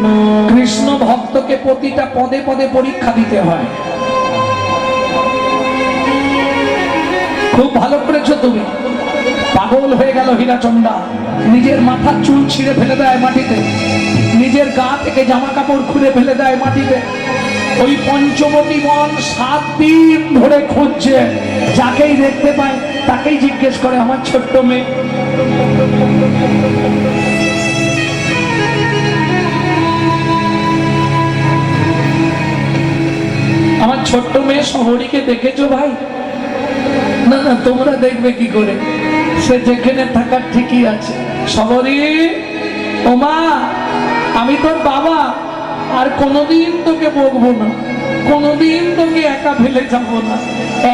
না। কৃষ্ণ ভক্তকে প্রতিটা পদে পদে পরীক্ষা দিতে হয়। খুব ভালো করেছো তুমি। পাগল হয়ে গেল হীরাচন্ডা, নিজের মাথার চুল ছিঁড়ে ফেলে দেয় মাটিতে, নিজের গা থেকে জামা কাপড় খুলে ফেলে দেয় মাটিতে। ওই পঞ্চবটী বন 7 দিন ধরে খুঁজছে, যাকেই দেখতে পায় তাকেই জিজ্ঞেস করে, আমার ছোট্ট মেয়ে। আমার ছোট্ট মেয়ে শহরীকে দেখেছো ভাই? না না, তোমরা দেখবে কি করে, সে যেখানে থাকার ঠিকই আছে। শহরী, ও মা, আমি তোর বাবা, আর কোনোদিন তোকে বকবো না, কোনোদিন তোকে একা ফেলে যাবো না,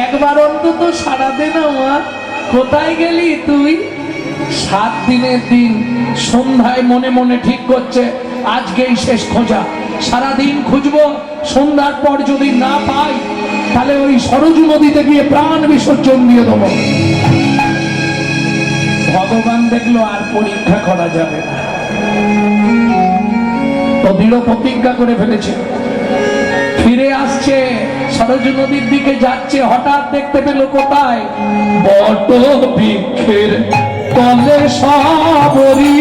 একবার অন্তত সারা দে না মা। কোথায় গেলি তুই? 7 দিনের দিন সন্ধ্যায় মনে মনে ঠিক করছে, আজকেই শেষ খোঁজা, সারাদিন খুঁজবো, সন্ধ্যার পর যদি না পাই তাহলে ওই সরজু নদীতে গিয়ে প্রাণ বিসর্জন দিয়ে দেবো। ভগবান দেখলো আর পরীক্ষা করা যাবে না, তো দৃঢ় প্রতিজ্ঞা করে ফেলেছে, ফিরে আসছে, সরজু নদীর দিকে যাচ্ছে। হঠাৎ দেখতে পেল কোথায়, বট বৃক্ষের তলে শবরী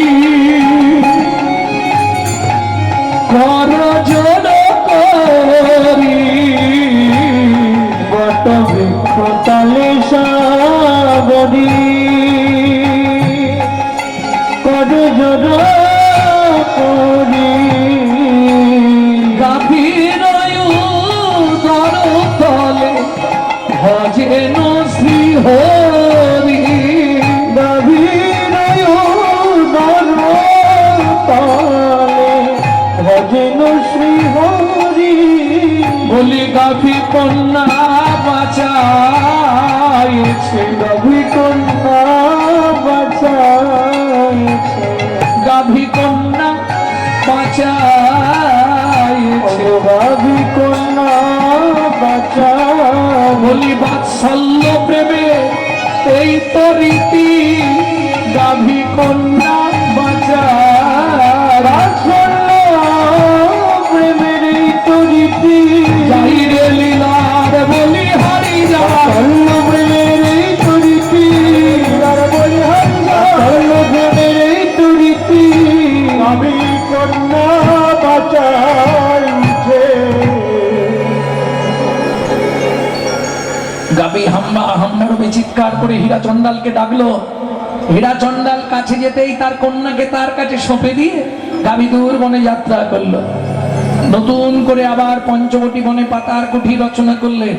করজোড় করি, বট বৃক্ষ তলে শবরী করজোড় করি, গাভীর উদর তলে ভজেন শ্রী হরি, গভীর উদর তলে ভজেন শ্রী হরি। বলি গাভী কন্যা বাঁচাইছে, গাভী কন্যা বাঁচাইছে, গাভী কন্যা বাঁচাইছে, গাভী কন্যা বাঁচাইছে। বলি বাৎসল্য প্রেমে এই তো রীতি, গাভী কন্যা প্রেমের এই তো রীতি, যাই রে লীলার বলি হারি যা, প্রেমের এই তো রীতি, প্রেমের এই তো রীতি, আমি কন্যা বাঁচাইছে। গাভী হাম্বা হাম্বার চিৎকার করে হীরাচন্দালকে ডাকলো। হীরাচন্দাল কাছে যেতেই তার কন্যাকে তার কাছে সঁপে দিয়ে গাভী দূর বনে যাত্রা করলো। নতুন করে আবার পঞ্চবটী বনে পাতার কুঠি রচনা করলেন।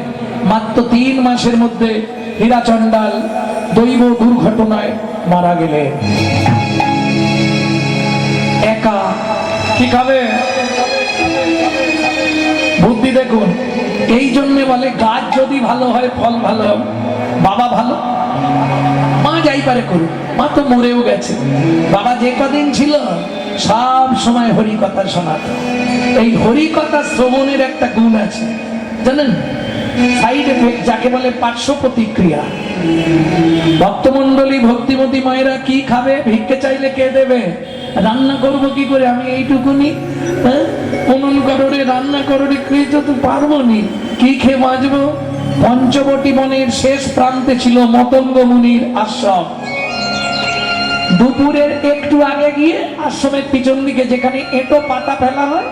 মাত্র 3 মাসের মধ্যে হীরাচন্দাল দৈব দুর্ঘটনায় মারা গেলেন। একা কি খাবে? বুদ্ধি দেখুন। এই জন্য বলে গাছ যদি ভালো হয় ফল ভালো হবে, বাবা ভালো, মা যাই পারে করুক, মা তো মরেও গেছে। বাবা যে কদিন ছিল সব সময় হরি কথা শোনাত। এই হরি কথা শ্রবণের একটা গুণ আছে জানেন, সাইড এফেক্ট, যাকে বলে পার্শ্ব প্রতিক্রিয়া। ভক্তমন্ডলী ভক্তিমতী মায়েরা কি খাবে, ভিক্ষে চাইলে কে দেবে, রান্না করব কি করে, আমি এইটুকুনি উনুন কররে রান্না কররে খেয়েছো তো পারবো নি, কি খেয়ে বাঁচবো। পঞ্চবটী বনের শেষ প্রান্তে ছিল মতঙ্গ মুনির আশ্রম। দুপুরের একটু আগে গিয়ে আশ্রমের পিছন দিকে যেখানে এঁটো পাতা ফেলা হয়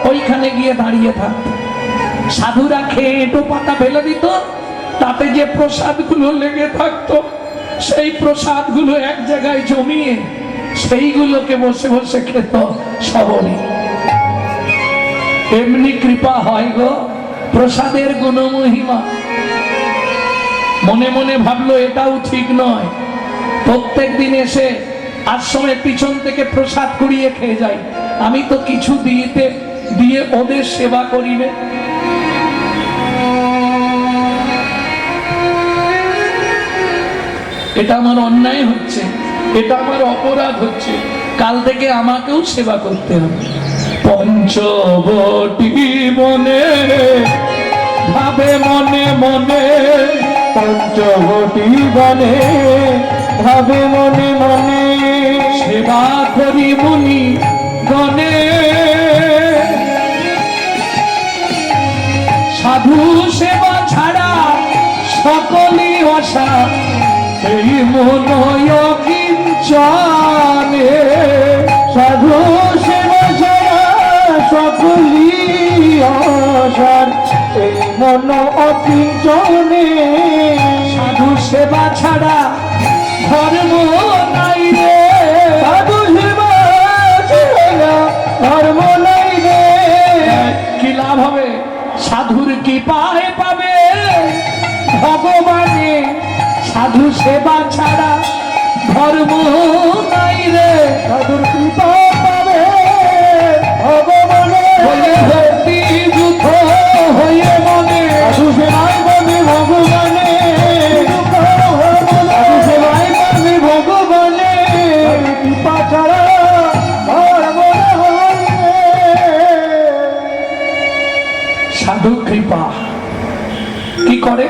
ওইখানে গিয়ে দাঁড়িয়ে থাকতো। সাধুরা খেয়ে এঁটো পাতা ফেলে দিত, তাতে যে প্রসাদ গুলো লেগে থাকতো সেই প্রসাদ গুলো এক জায়গায় জমিয়ে সেইগুলোকে বসে বসে খেত সবলে। এমনি কৃপা হয় গো, প্রসাদের গুণমহিমা। মনে মনে ভাবলো এটাও ঠিক নয়, প্রত্যেক দিন এসে আশ্রমের পিছন থেকে প্রসাদ কুড়িয়ে খেয়ে যাই, আমি তো কিছু দিয়ে ওদের সেবা করিবে। এটা আমার অন্যায় হচ্ছে, এটা আমার অপরাধ হচ্ছে, কাল থেকে আমাকেও সেবা করতে হবে। পঞ্চবটী বনে ভাবে মনে মনে, পঞ্চবটী বনে ভাবে মনে মনে, সেবা করি মুনি গণে, সাধু সেবা ছাড়া সকলই অসা, এই মন কিঞ্চনে। সাধু সেবা ছাড়া সকলি অসার, এই মন অকিঞ্চনে। সাধু সেবা ছাড়া ধর্ম নাই রে, সাধু সেবা ছাড়া ধর্ম নাই রে। কি লাভ হবে, সাধুর কি পায়ে পাবে ভগবানে, সাধু সেবা ছাড়া ধর্ম নাই রে। সাধুর কৃপা পাবে ভগবানে, বলে ভক্তি যুদ্ধ হয়ে মনে, সাধু সেবাই পাবে ভগবানে, সাধু সেবাই পাবে ভগবানে। কৃপা ছাড়া ধর্ম নাই রে। সাধু কৃপা কি করে,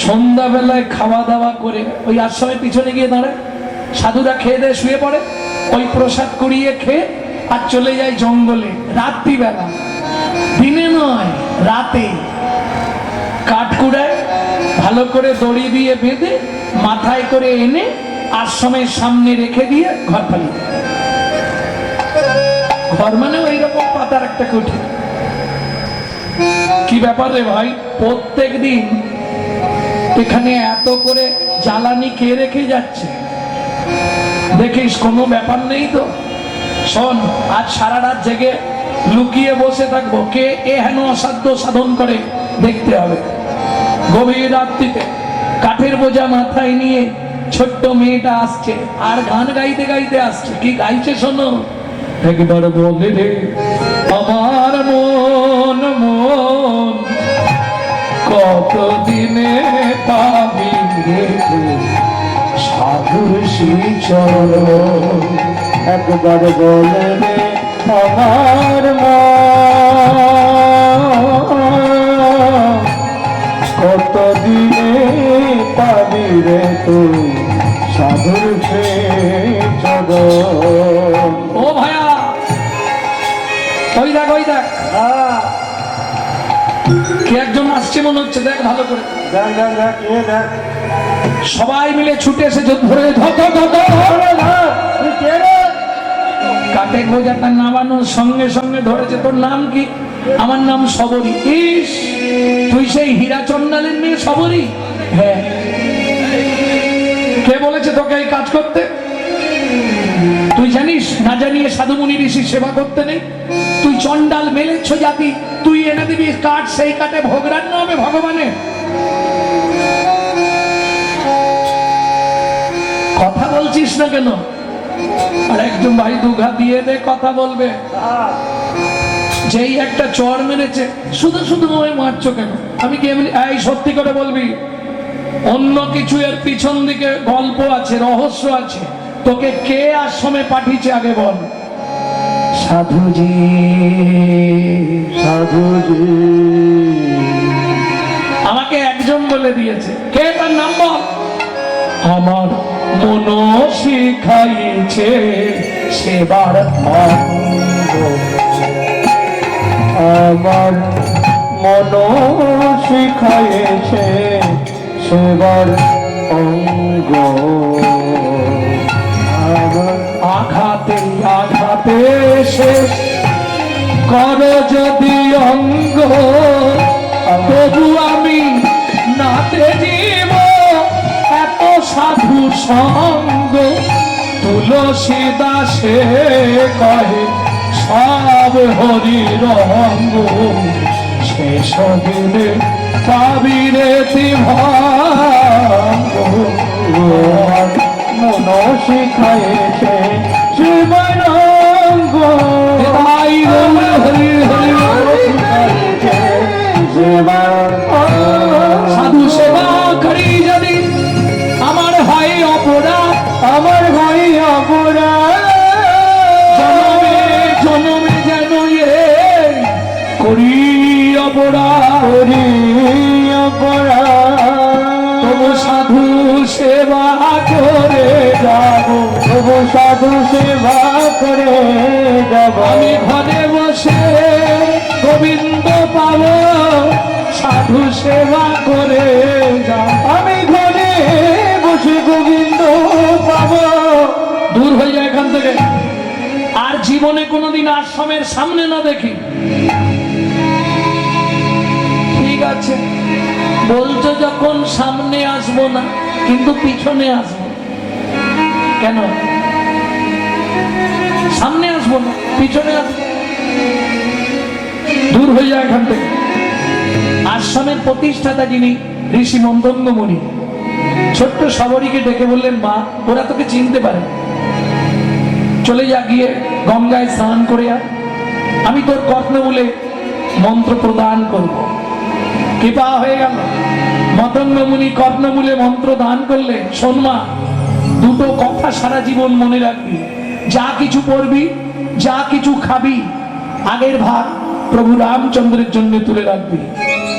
সন্ধ্যাবেলায় খাওয়া দাওয়া করে ওই আশ্রমের পিছনে গিয়ে দাঁড়ায়, সাধুরা খেয়ে দেয় শুয়ে পড়ে, ওই প্রসাদ কুড়িয়ে খেয়ে আর চলে যায় জঙ্গলে। রাত্রিবেলা, দিনে নয় রাতে, কাঠ কুড়ায় ভালো করে দড়ি দিয়ে বেঁধে মাথায় করে এনে আশ্রমের সামনে রেখে দিয়ে ঘর পালিয়ে। ঘর মানে ওই রকম পাতার একটা কুঠি। কি ব্যাপার রে ভাই, প্রত্যেক দিন এখানে এত করে জ্বালানি কে রেখে যাচ্ছে, দেখিস কোনো ব্যাপার নেই তো। শোন, আজ সারা রাত জেগে লুকিয়ে বসে থাকবো, কে এ হেন অসাধ্য সাধন করে দেখতে হবে। গভীর রাত্রিতে কাঠের বোঝা মাথায় নিয়ে ছোট্ট মেয়েটা আসছে আর গান গাইতে গাইতে আসছে। কি গাইছে শোনো, একবার বলে রে আমার মন মন, কতদিনে পাবি রে সাধুর শ্রীচরণ। একবার বলে রে আমার মন, কতদিনে পাবি রে তুই সাধুর চরণ। ও ভাইয়া, ওই দেখ ওই দেখ, কে একজন আসছে মনে হচ্ছে, দেখ ভালো করে। দেখ দেখ দেখ এ দেখ, সবাই মিলে ছুটে এসে ধরে কাঠের বোঝাটা নামানোর সঙ্গে সঙ্গে ধরেছে। তোর নাম কি? আমার নাম সবরী। ইস, তুই সেই হীরা চন্ডালের মেয়ে সবরী? হ্যাঁ। কে বলেছে তোকে এই কাজ করতে? তুই জানিস না জানিয়ে সাধুমুনি ঋষির সেবা করতে নেই? তুই চন্ডাল মেলেচ্ছ জাতি, তুই এনে দিবি কাঠ, সেই কাঠে ভোগ রান্না হবে ভগবানের। কথা বলছিস না কেন? আর একজন ভাই দুঘা দিয়ে দে, কথা বলবে। যেই একটা চড় মেরেছে, শুধু শুধু আমায় মারছো কেন? আমি কি এমনি? এই সত্যি করে বলবি, অন্য কিছু এর পিছন দিকে গল্প আছে, রহস্য আছে। তোকে কে আশ্রমে পাঠিয়েছে আগে বল। সাধুজি, সাধুজি আমাকে একজন বলে দিয়েছে। কে, তার নাম বল। আমার মন শিখাইছে সেবার অঙ্গ, আমার মন শিখাইছে সেবার অঙ্গ, আমার আঘাতে আঘাতে শেষ কর যদি অঙ্গ, তবু আমি নাতে জীব এত সাধু সঙ্গ। তুলসী দাসে কহে সব হরি রঙ্গ, শেষ দিনে পাবিরে তিভঙ্গ। মন শিখাইছে সেবার অঙ্গ, তাই বলে হরি হরি শিখাইছে সেবার অঙ্গ। সাধু সেবা করি যদি আমার হয় অপরাধ, আমার ভাই অপরাধ, জনমে জনমে যেন এ করি অপরাধ। করি অপরাধ, তবু সাধু সেবা করে যাব, তবু সাধু সেবা করে যাব। আমি ঘরে বসে গোবিন্দ পাব, সাধু সেবা করে যাব। আমি ঘরে বসে গোবিন্দ পাব। দূর হয়ে যায় এখান থেকে। আর জীবনে কোনোদিন আশ্রমের সামনে না দেখি। ঠিক আছে, বলছো যখন সামনে আসবো না, কিন্তু পিছনে আসবো। কেন সামনে আসবো না, পিছনে আসবো? দূর হয়ে যায় এখান থেকে। আশ্রমের প্রতিষ্ঠাতা যিনি ঋষি মন্দঙ্গ মুনি, ছোট্ট সবরীকে ডেকে বললেন, মা, ওরা তোকে চিনতে পারে, চলে যা, গিয়ে গঙ্গায় স্নান করে আয়, আমি তোর কর্ণমূলে মন্ত্র প্রদান করব। কৃপা হয়ে গেল। মদঙ্গ মুনি কর্ণমূলে মন্ত্র দান করলে, শোন মা, দুটো কথা সারা জীবন মনে রাখবি। যা কিছু পড়বি, যা কিছু খাবি, আগের ভাগ প্রভু রামচন্দ্রের জন্য তুলে রাখবি।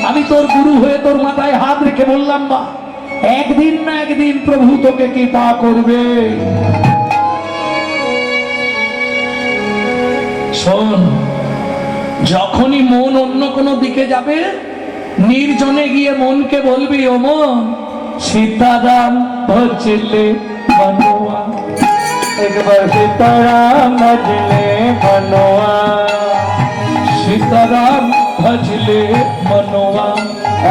আমি তোর গুরু হয়ে তোর মাথায় হাত রেখে বললাম, মা, একদিন না একদিন প্রভু তোকে কৃপা করবে। শোন, যখনই মন অন্য কোনো দিকে যাবে, নির্জনে গিয়ে মনকে বলবি, ও মন, সীতারাম ভজলে মনোয়া। একবার সীতারাম ভজলে মনোয়া, সীতারাম ভজলে মনোয়া।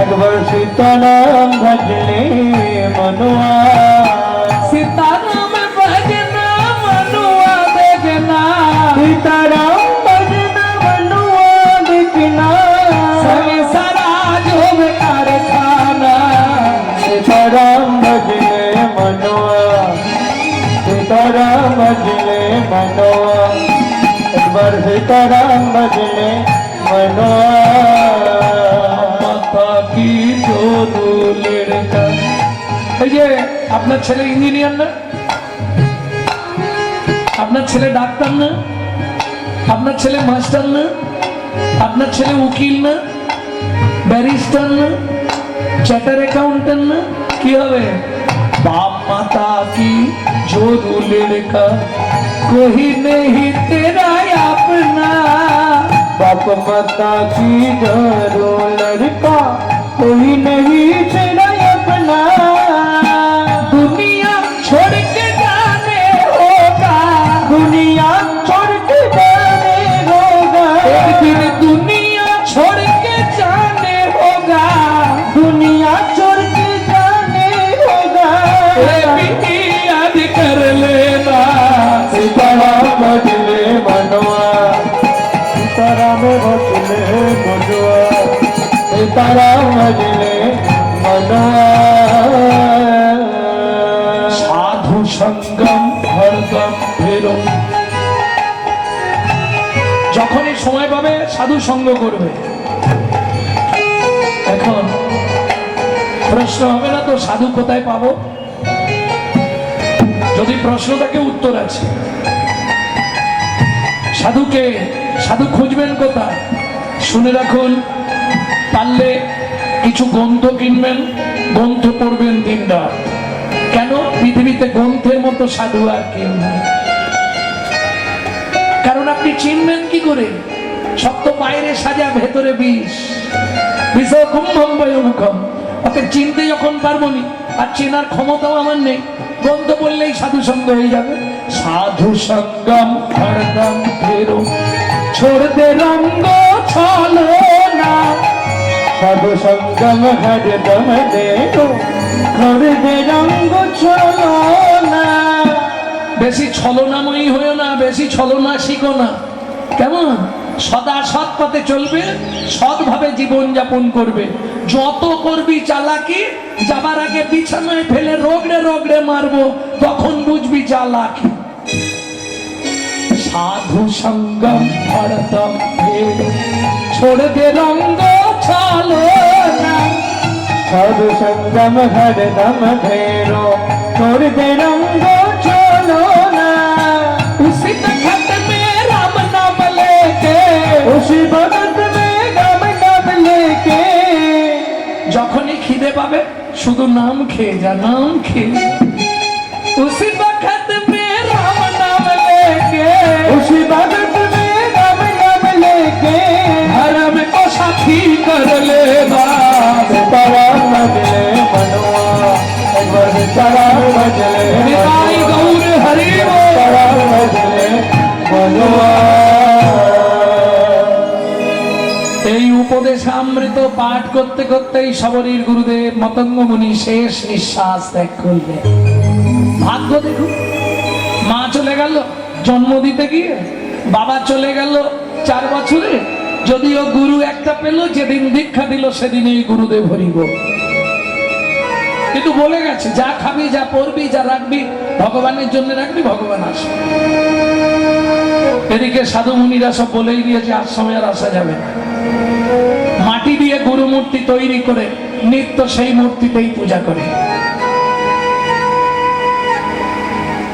একবার সীতারাম ভজলে মনোয়া। সীতারাম ভজনা মনোয়া দেখনা, সীতারাম ভজনা মনোয়া দেখনা, সংসারা যোগ কারখানা। সীতারাম ভজলে মনোয়া, সীতারাম ভজলে মনোয়া। একবার সীতারাম ভজলে মনোয়া। মাতা কি জোদুলের গান। এই যে আপনার ছেলে ইঞ্জিনিয়ার না, আপনার ছেলে ডাক্তার না, আপনার ছেলে মাস্টার না, আপনার ছেলে উকিল না, ব্যারিস্টার না, চার্টার অ্যাকাউন্টেন্ট না, কি হবে? बाप माता की जो लड़का कोई नहीं तेरा अपना। बाप माता की जो लड़का कोई नहीं तेरा अपना। दुनिया छोड़ के जाने होगा, दुनिया छोड़ के जाने होगा, एक दिन दुनिया छोड़ के जाने होगा, दुनिया छोड़ के जाने होगा। ये भी याद कर लेना। सीताराम भजले मनवा, सीताराम भजले मनवा, सीताराम भजले मनवा। साधु संगम हरदम फेरो, যখনই সময় পাবে সাধু সঙ্গ করবে। এখন প্রশ্ন হবে না তো সাধু কোথায় পাবো? যদি প্রশ্ন থাকে উত্তর আছে। সাধুকে সাধু খুঁজবেন কোথায়? শুনে রাখুন, পারলে কিছু গ্রন্থ কিনবেন, গ্রন্থ পড়বেন দিন রাত। কেন? পৃথিবীতে গ্রন্থের মতো সাধু আর কেউ নেই। কারণ আপনি চিনবেন কি করে? সব তো বাইরে সাজা, ভেতরে বিষ। বিষ কুম্ভম বয়মুখম। ওকে চিনতে যখন পারবো নি, আর চেনার ক্ষমতাও আমার নেই, গ্রন্থ বললেই সাধু সঙ্গ হয়ে যাবে। সাধু সঙ্গম হরদম ফেরো ছোড় দে রঙ্গ ছলো না। সাধু সঙ্গম হরদম ফেরো ছোড় দে রঙ্গ ছলো না। বেশি ছলনাময়ী হয়েও না, বেশি ছলনা শিখো না। কেমন? সদা সৎ পথে চলবে, সৎভাবে জীবন যাপন করবে। যত করবি চালাকি, যাবার আগে বিছানায় ফেলে রগড়ে রগড়ে মারবো, তখন বুঝবি চালাকি। সাধু সঙ্গম হরদম ফেরো ছোড় দে রঙ্গ ছলো না। সাধু সঙ্গম হরদম ফেরো ছোড় দে রঙ্গ ছলো না। उसी वक्त में राम नाम लेके, उसी वक्त में राम नाम लेके। যখনই খিদে পাবে শুধু নাম খেয়ে যা, নাম খেয়ে। उसी वक्त में राम नाम लेके, उसी वक्त में राम नाम लेके। धर्म को साथी कर ले बाप। तारा बजले मनवा एक बार तारा बजले निताई गौर हरि बोल। तारा बजले मनवा। এই উপদেশ অমৃত পাঠ করতে করতেই সবরীর গুরুদেব মতঙ্গ মুনি শেষ নিঃশ্বাস ত্যাগ করলে। ভাগ্য দেখুন, মা চলে গেল জন্ম দিতে গিয়ে, বাবা চলে গেল 4 বছরে। যদিও গুরু একটা পেল, যেদিন দীক্ষা দিল সেদিনই গুরুদেব হরিব। কিন্তু বলে গেছে, যা খাবি, যা পড়বি, যা রাখবি ভগবানের জন্য রাখবি, ভগবান আসবে। এদিকে সাধু মুনিরা সব বলেই দিয়েছে আশ্রমে আর আসা যাবে না। মাটি দিয়ে গুরু মূর্তি তৈরি করে নিত্য সেই মূর্তিতেই পূজা করে।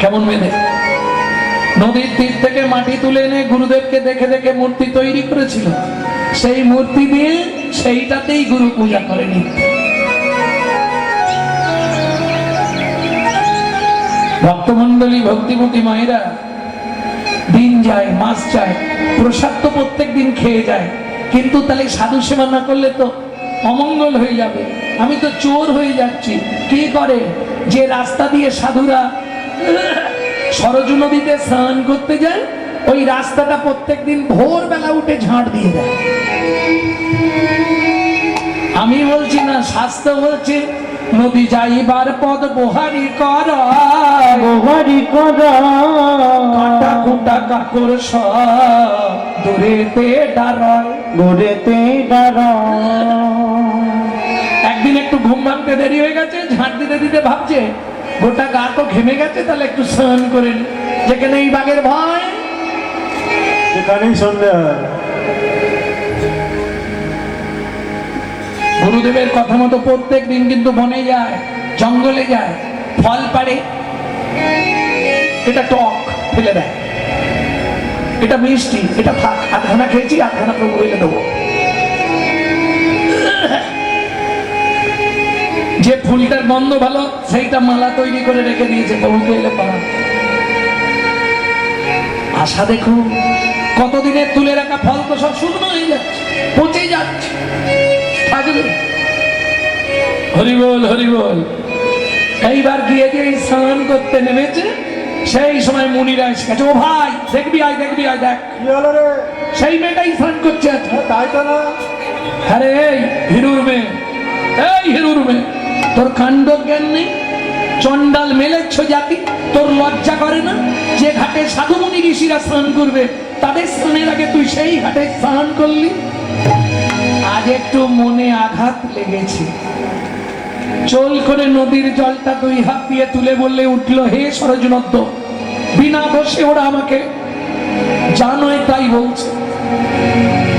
কেমন মেধে! নদীর তীর থেকে মাটি তুলে এনে গুরুদেবকে দেখে দেখে মূর্তি তৈরি করেছিল। সেই মূর্তি দিয়ে সেইটাতেই গুরু পূজা করে নিত্য। ভক্তমন্ডলী, ভক্তিমতী মায়েরা, দিন যায়, মাস যায়, প্রসাদ তো প্রত্যেক দিন খেয়ে যায়, কিন্তু তাহলে সাধু সেবা না করলে তো অমঙ্গল হয়ে যাবে। আমি তো চোর হয়ে যাচ্ছি। কি করে? যে রাস্তা দিয়ে সাধুরা সরজু নদীতে স্নান করতে যায়, ওই রাস্তাটা প্রত্যেক দিন ভোরবেলা উঠে ঝাঁট দিয়ে দেয়। আমি বলছি না, শাস্ত্র বলছে নদী যাইবার পদ বহারি কর, বহারি করা কাটা কুটা কাকর সব দূরেতে দাঁড়ায়, দূরেতে দাঁড়া। একদিন একটু ঘুম ভাঙতে দেরি হয়ে গেছে, ঝাঁট দিতে দিতে ভাবছে গোটা গা তো ঘেমে গেছে, তাহলে একটু স্নান করে নি। যেখানে এই বাঘের ভয়, সেখানেই সন্ধ্যা হয়। গুরুদেবের কথা মতো প্রত্যেক দিন কিন্তু বনে যায়, জঙ্গলে যায়, ফল পাড়ে। এটা টক ফেলে দেয়, এটা মিষ্টি, এটা থাক, আধখানা খেয়েছি, আধখানা প্রভু হইলে দেবো। যে ফুলটার গন্ধ ভালো, সেইটা মালা তৈরি করে রেখে দিয়েছে, প্রভুকে এলে পাওয়া। আশা দেখুন, কতদিনের তুলে রাখা ফল তো সব শুকনো হয়ে যাচ্ছে, পচে যাচ্ছে। থাকবে। হরি বল, হরি বল। এইবার গিয়ে গিয়ে স্নান করতে নেমেছে, সেই সময় মুনিরা এসে গেছে। ও ভাই, দেখবি আয়, দেখবি আয়, দেখ কি হলো রে? সেই মেয়েটাই স্নান করছে আজকে। তাই তো না। আরে এই হিরুর মেয়ে, এই হিরুর মেয়ে, তোর কাণ্ড জ্ঞান নেই? চন্ডাল মেলেচ্ছ জাতি, তোর লজ্জা করে না? যে ঘাটে সাধু মুনি ঋষিরা স্নান করবে, তাদের স্নানের আগে তুই সেই ঘাটে স্নান করলি। আজ একটু মনে আঘাত লেগেছে। চোল করে নদীর জলটা 2 হাত দিয়ে তুলে বললে উঠলো, হে সরজনদ্য, বিনা দোষে ওরা আমাকে জানোই তাই বলছে,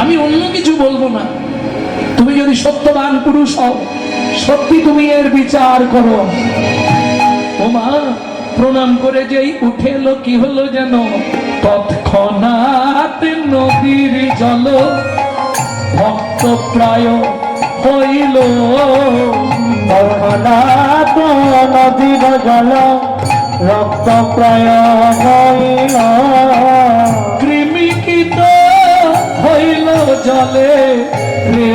আমি অন্য কিছু বলবো না। তুমি যদি সত্যবান পুরুষ হও, সত্যি তুমি এর বিচার করো। ওমা প্রণাম করে যেই উঠে এলো, কি হলো যেন, তৎক্ষণাৎ নদীর জল ভক্ত প্রায় হইল। তৎক্ষণাৎ নদীর জল রক্ত প্রায় হইল। কৃমিকীট হইল জলে রে,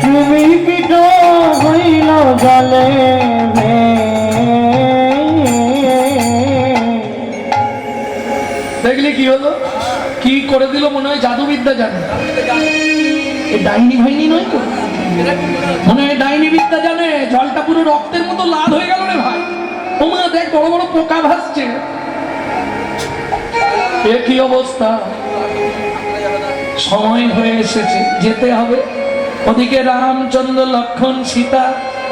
কৃমিকীট হইল জলে রে। দেখলি কি হলো, কি করে দিল, মনে হয় জাদুবিদ্যা জানে। এ ডাইনি ভাইনি নয় তো, মনে হয় ডাইনি বিদ্যা জানে। জলটা পুরো রক্তের মতো লাল হয়ে গেল রে ভাই। ওমা দেখ বড় বড় পোকা ভাসছে, এ কি অবস্থা। সময় হয়ে এসেছে, যেতে হবে। ওদিকে রামচন্দ্র, লক্ষণ, সীতা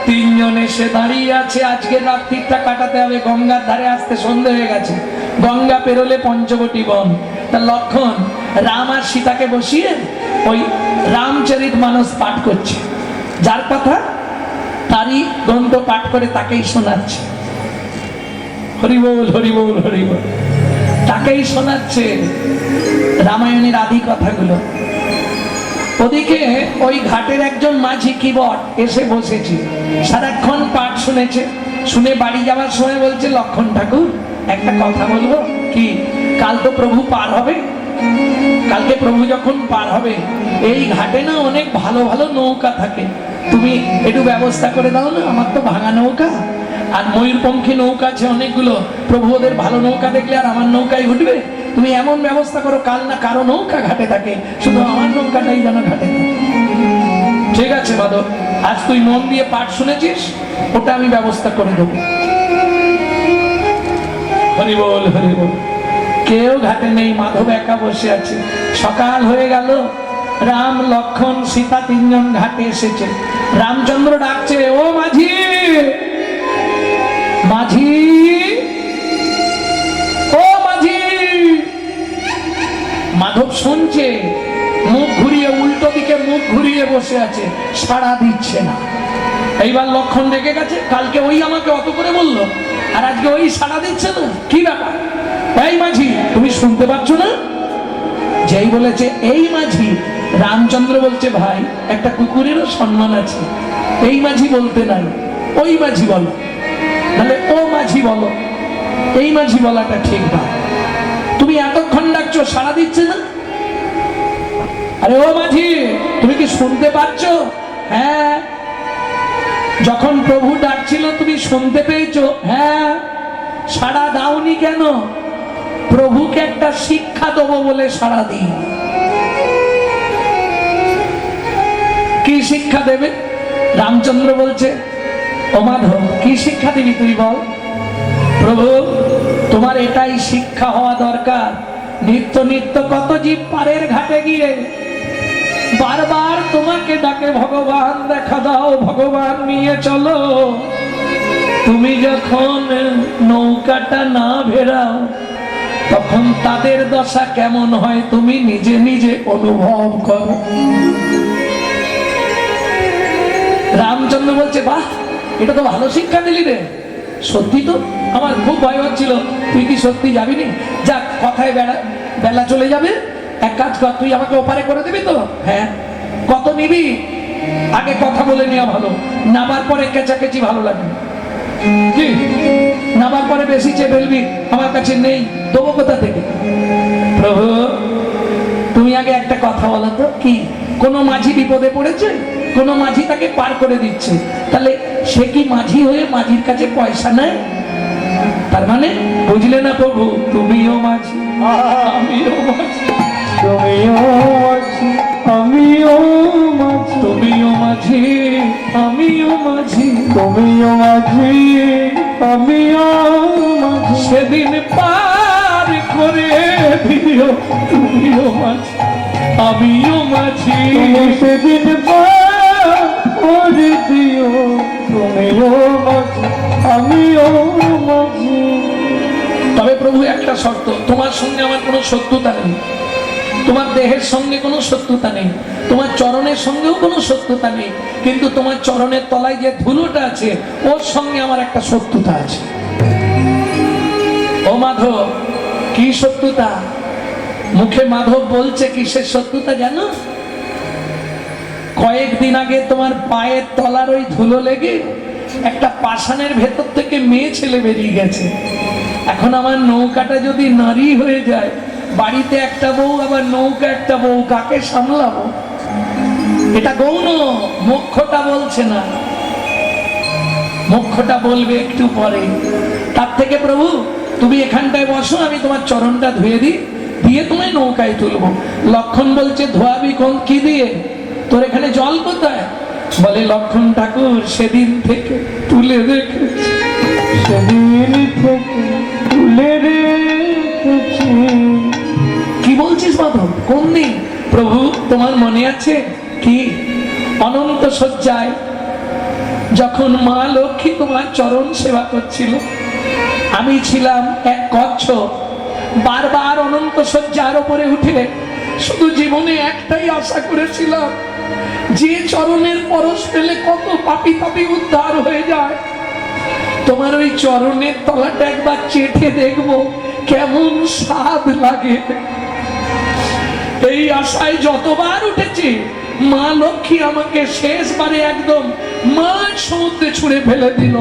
তিনজন এসে দাঁড়িয়ে আছে। আজকে রাত্রিটা কাটাতে হবে, গঙ্গার ধারে আসতে সন্ধে হয়ে গেছে। গঙ্গা পেরোলে পঞ্চবটী বন। তা লক্ষণ রাম আর সীতাকে বসিয়ে ওই রামচরিত মানস পাঠ করছে। যার কথা তারই গ্রন্থ পাঠ করে তাকেই শোনাচ্ছে। হরিবোল হরিবোল হরিবোল, তাকেই শোনাচ্ছে রামায়ণের আদি কথাগুলো। ওদিকে ওই ঘাটের একজন মাঝি কিবট এসে বসেছে, সারাক্ষণ পাঠ শুনেছে। শুনে বাড়ি যাওয়ার সময় বলছে, লক্ষণ ঠাকুর একটা কথা বলবো। কি? কাল তো প্রভু পার হবে, কালকে প্রভু যখন পার হবে এই ঘাটে না অনেক ভালো ভালো নৌকা থাকে, তুমি একটু ব্যবস্থা করে দাও না। আমার তো ভাঙা নৌকা আর ময়ূরপঙ্খী নৌকা আছে অনেকগুলো, প্রভু ওদের ভালো নৌকা দেখলে আর আমার নৌকায় উঠবে। তুমি এমন ব্যবস্থা করো কাল না কারো নৌকা ঘাটে থাকে, শুধু আমার নৌকাটাই যেন ঘাটে থাকে। ঠিক আছে মাধব, আজ তুই মন দিয়ে পাঠ শুনেছিস, ওটা আমি ব্যবস্থা করে দেবো। হরি বল হরি বল। কেউ ঘাটে নেই, মাধব একা বসে আছে। সকাল হয়ে গেল, রাম, লক্ষণ, সীতা তিনজন ঘাটে এসেছে। রামচন্দ্র ডাকছে, ও মাঝি, মাঝি, ও মাঝি। মাধব শুনছে, মুখ ঘুরিয়ে, উল্টো দিকে মুখ ঘুরিয়ে বসে আছে, সাড়া দিচ্ছে না। এইবার লক্ষণ রেগে গেছে, কালকে ওই আমাকে অত করে বললো আর আজকে ওই সাড়া দিচ্ছে না, কি ব্যাপার? এই মাঝি, তুমি শুনতে পাচ্ছ না? যেই বলেছে এই মাঝি, রামচন্দ্র বলছে, ভাই একটা কুকুরেরও সম্মান আছে, এই মাঝি বলতে নাই, ওই মাঝি বলো, তাহলে ও মাঝি বলো। এই মাঝি বলাটা ঠিক না। তুমি এতক্ষণ ডাকছো, সাড়া দিচ্ছে না। আরে ও মাঝি, তুমি কি শুনতে পাচ্ছ? হ্যাঁ। যখন প্রভু ডাকছিল তুমি শুনতে পেয়েছো? হ্যাঁ। সাড়া দাওনি কেন? প্রভুকে একটা শিক্ষা দেবো বলে সাড়া দিই। কি শিক্ষা দেবে? রামচন্দ্র বলছে, ও মাধব, কি শিক্ষা দিবি তুই বল? প্রভু, তোমার এটাই শিক্ষা হওয়া দরকার। নিত্য নিত্য কত জীব পারের ঘাটে গিয়ে বারবার তোমাকে ডাকে, ভগবান দেখা দাও, ভগবান নিয়ে চলো। তুমি যখন নৌকাটা না ভেড়াও তখন তাদের দশা কেমন হয় তুমি নিজে নিজে অনুভব করো। রামচন্দ্র বলছে, বাহ, এটা তো ভালো শিক্ষা দিলি রে। সত্যি তো, আমার খুব ভয় হচ্ছিল তুই কি সত্যি যাবি নি। যাক, কথায় বেলা চলে যাবে, এক কাজ কর, তুই আমাকে ওপারে করে দিবি তো? হ্যাঁ। কত নিবি? আগে কথা বলে নেওয়া ভালো, নামার পরে কেচাকেচি ভালো লাগে। কি নামার পরে বেশি চেয়ে ফেলবি, আমার কাছে নেই, দেবো কোথা থেকে? প্রভু, তুমি আগে একটা কথা বলো তো, কি? কোনো মাঝি বিপদে পড়েছে, কোনো মাঝি তাকে পার করে দিচ্ছে, তাহলে সে কি মাঝি হয়ে মাঝির কাছে পয়সা নেয়? তার মানে বুঝলে না প্রভু, তুমিও মাঝি আমিও মাঝি, তুমিও মাঝি আমিও মাঝি, তুমিও মাঝি আমিও মাঝি, তুমিও মাঝি আমিও মাঝি। সেদিন পার করে দিও, তুমিও মাঝি আমিও মাঝি, তুমি সেদিন পার করে দিও, তুমিও মাঝি আমিও মাঝি। তবে প্রভু একটা শর্ত, তোমার সঙ্গে আমার কোনো শত্রুতা নেই, তোমার দেহের সঙ্গে কোনো শত্রুতা নেই, তোমার চরণের সঙ্গেও কোনো শত্রুতা নেই, কিন্তু তোমার চরণের তলায় যে ধুলোটা আছে ওর সঙ্গে আমার একটা শত্রুতা আছে। ও মাধব, কি শত্রুতা? মুখে মাধব বলছে, কিসের শত্রুতা জানো? কয়েকদিন আগে তোমার পায়ের তলার ওই ধুলো লেগে একটা পাষাণের ভেতর থেকে মেয়ে ছেলে বেরিয়ে গেছে। এখন আমার নৌকাটা যদি নারী হয়ে যায়, বাড়িতে একটা বউ আবার নৌকা একটা বউ, কাকে সামলাবো? এটা গৌণ, মুখ্যটা বলছে না, মুখ্যটা বলবে একটু পরে। তার থেকে প্রভু তুমি এখানটায় বসো, আমি তোমার চরণটা ধুয়ে দিই, দিয়ে তোমায় নৌকায় তুলবো। লক্ষণ বলছে ধোয়াবি কোন কি দিয়ে? তোর এখানে জল কোথায়? বলে লক্ষণ ঠাকুর সেদিন থেকে তুলে রেখেছি, সেদিন থেকে তুলে রেখেছি। কি বলছিস মাধব, কোন দিন? প্রভু তোমার মনে আছে কি? অনন্ত শয্যায় যখন মা লক্ষ্মী তোমার চরণ সেবা করছিল, আমি ছিলাম এক কচ্ছপ, বারবার অনন্ত শয্যার উপরে উঠে শুধু জীবনে একটাই আশা করেছিলাম, যে চরণের পরশ পেলে কত পাপী তাপী উদ্ধার হয়ে যায়। তোমার ওই চরণের তলাটা একবার চেটে দেখবো কেমন স্বাদ লাগে। এই আশায় যতবার উঠেছি, মা লক্ষ্মী আমাকে শেষবারে একদম মাঝ সমুদ্রে ছুঁড়ে ফেলে দিল।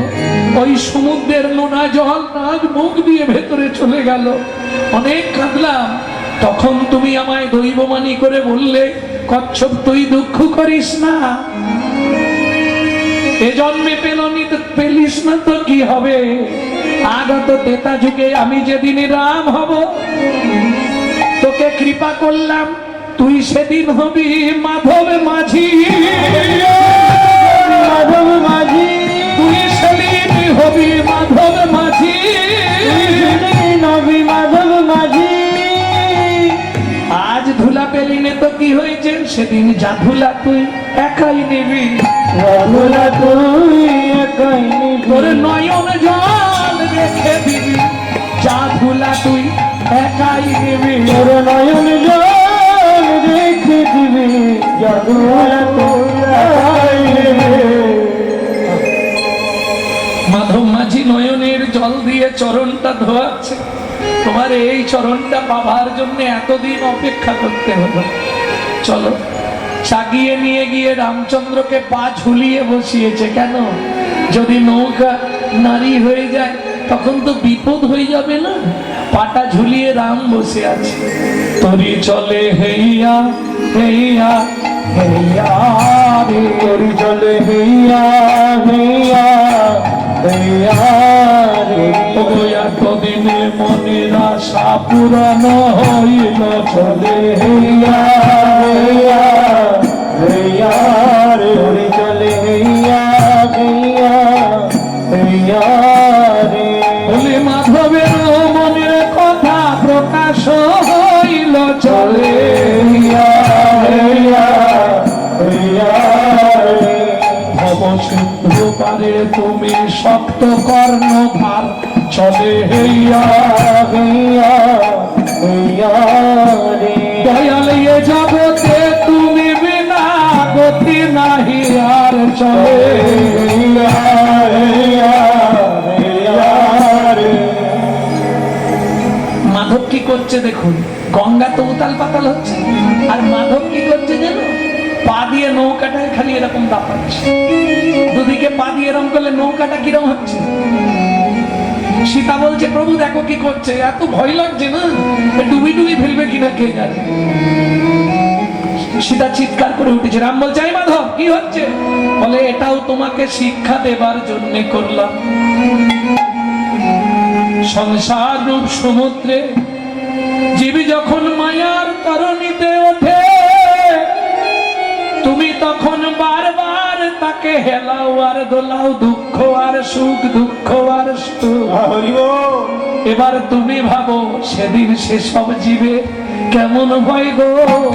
ওই সমুদ্রের নোনা জল নাক মুখ দিয়ে ভেতরে চলে গেল। অনেক কাঁদলাম, তখন তুমি আমায় দৈবমানি করে বললে, কচ্ছপ তুই দুঃখ করিস না, এ জন্মে পেলিস না তো কি হবে, আগত তেতা যুগে আমি যেদিন রাম হব, তোকে কৃপা করলাম, তুই সেদিন হবি মাধব মাঝি। মাধব মাঝি, তুই সেদিন হবি মাধব মাঝি, নবী মাধব মাঝি। আজ ধুলা পেলি নে তো কি হয়েছে, সেদিন যা ধুলা তুই একাই নিবি, ধুলা তুই একাই নিবি। তোর নয়ন জল রেখে দিবি, যা ধুলা তুই একাই নিবি, তোর নয়ন জল রেখে দিবি, যা ধুলা তুই একাই নিবি। মাধব মাঝি নয়নের জল দিয়ে চরণটা ধোয়াচ্ছে। তোমার এই চরণটা পাবার জন্য এতদিন অপেক্ষা করতে হলো। চলো, চাগিয়ে নিয়ে গিয়ে রামচন্দ্রকে পা ঝুলিয়ে বসিয়েছে। কেন? যদি নৌকা নারী হয়ে যায় তখন তো বিপদ হয়ে যাবে না? পাটা ঝুলিয়ে রাম বসে আছে। তরি চলে হেইয়া হেইয়া হেইয়া রে, তোরি চলে হইয়া হইয়া হইয়া রে। এতদিনে মনের আশা পূরণ হইল, চলে হইয়া হইয়া হইয়া রে। তোরি চলে হইয়া হইয়া হইয়া রে। বলে মাধবের মনের কথা প্রকাশ হইল, চলে হইয়া হইয়া হইয়া রে। ভব সিন্ধু পারে তুমি শক্ত কর্ণ ভার, চলে হেইয়া হইয়া হইয়া রে। দয়াল এ জগতে তুমি বিনা গতি নাহি আর, চলে হইয়া হইয়া হইয়া রে। মাধব কি করছে দেখুন, গঙ্গা তো উতাল পাতাল হচ্ছে, আর মাধব কি করছে জানো? পা দিয়ে নৌকাটায় খালি এরকম দাপাচ্ছে, দুদিকে পা দিয়ে এরকম করলে নৌকাটা কিরম হচ্ছে। সীতা বলছে, প্রভু দেখো কি করছে, এত ভয় লাগছে না, ডুবি ডুবি ফেলবে কিনা কে জানে। সীতা চিৎকার করে উঠেছে। রাম বলছে, এই মাধব কি হচ্ছে? বলে, এটাও তোমাকে শিক্ষা দেবার জন্য করলাম। সংসার রূপ সমুদ্রে জীবী যখন মায়ার তরণীতে ওঠে, তুমি তখন বারবার তাকে হেলাও আর দোলাও, দুঃখ আর সুখ, দুঃখ আর সুখ। এবার তুমি ভাবো সেদিন সেসব জীবে কেমন ভয় গো,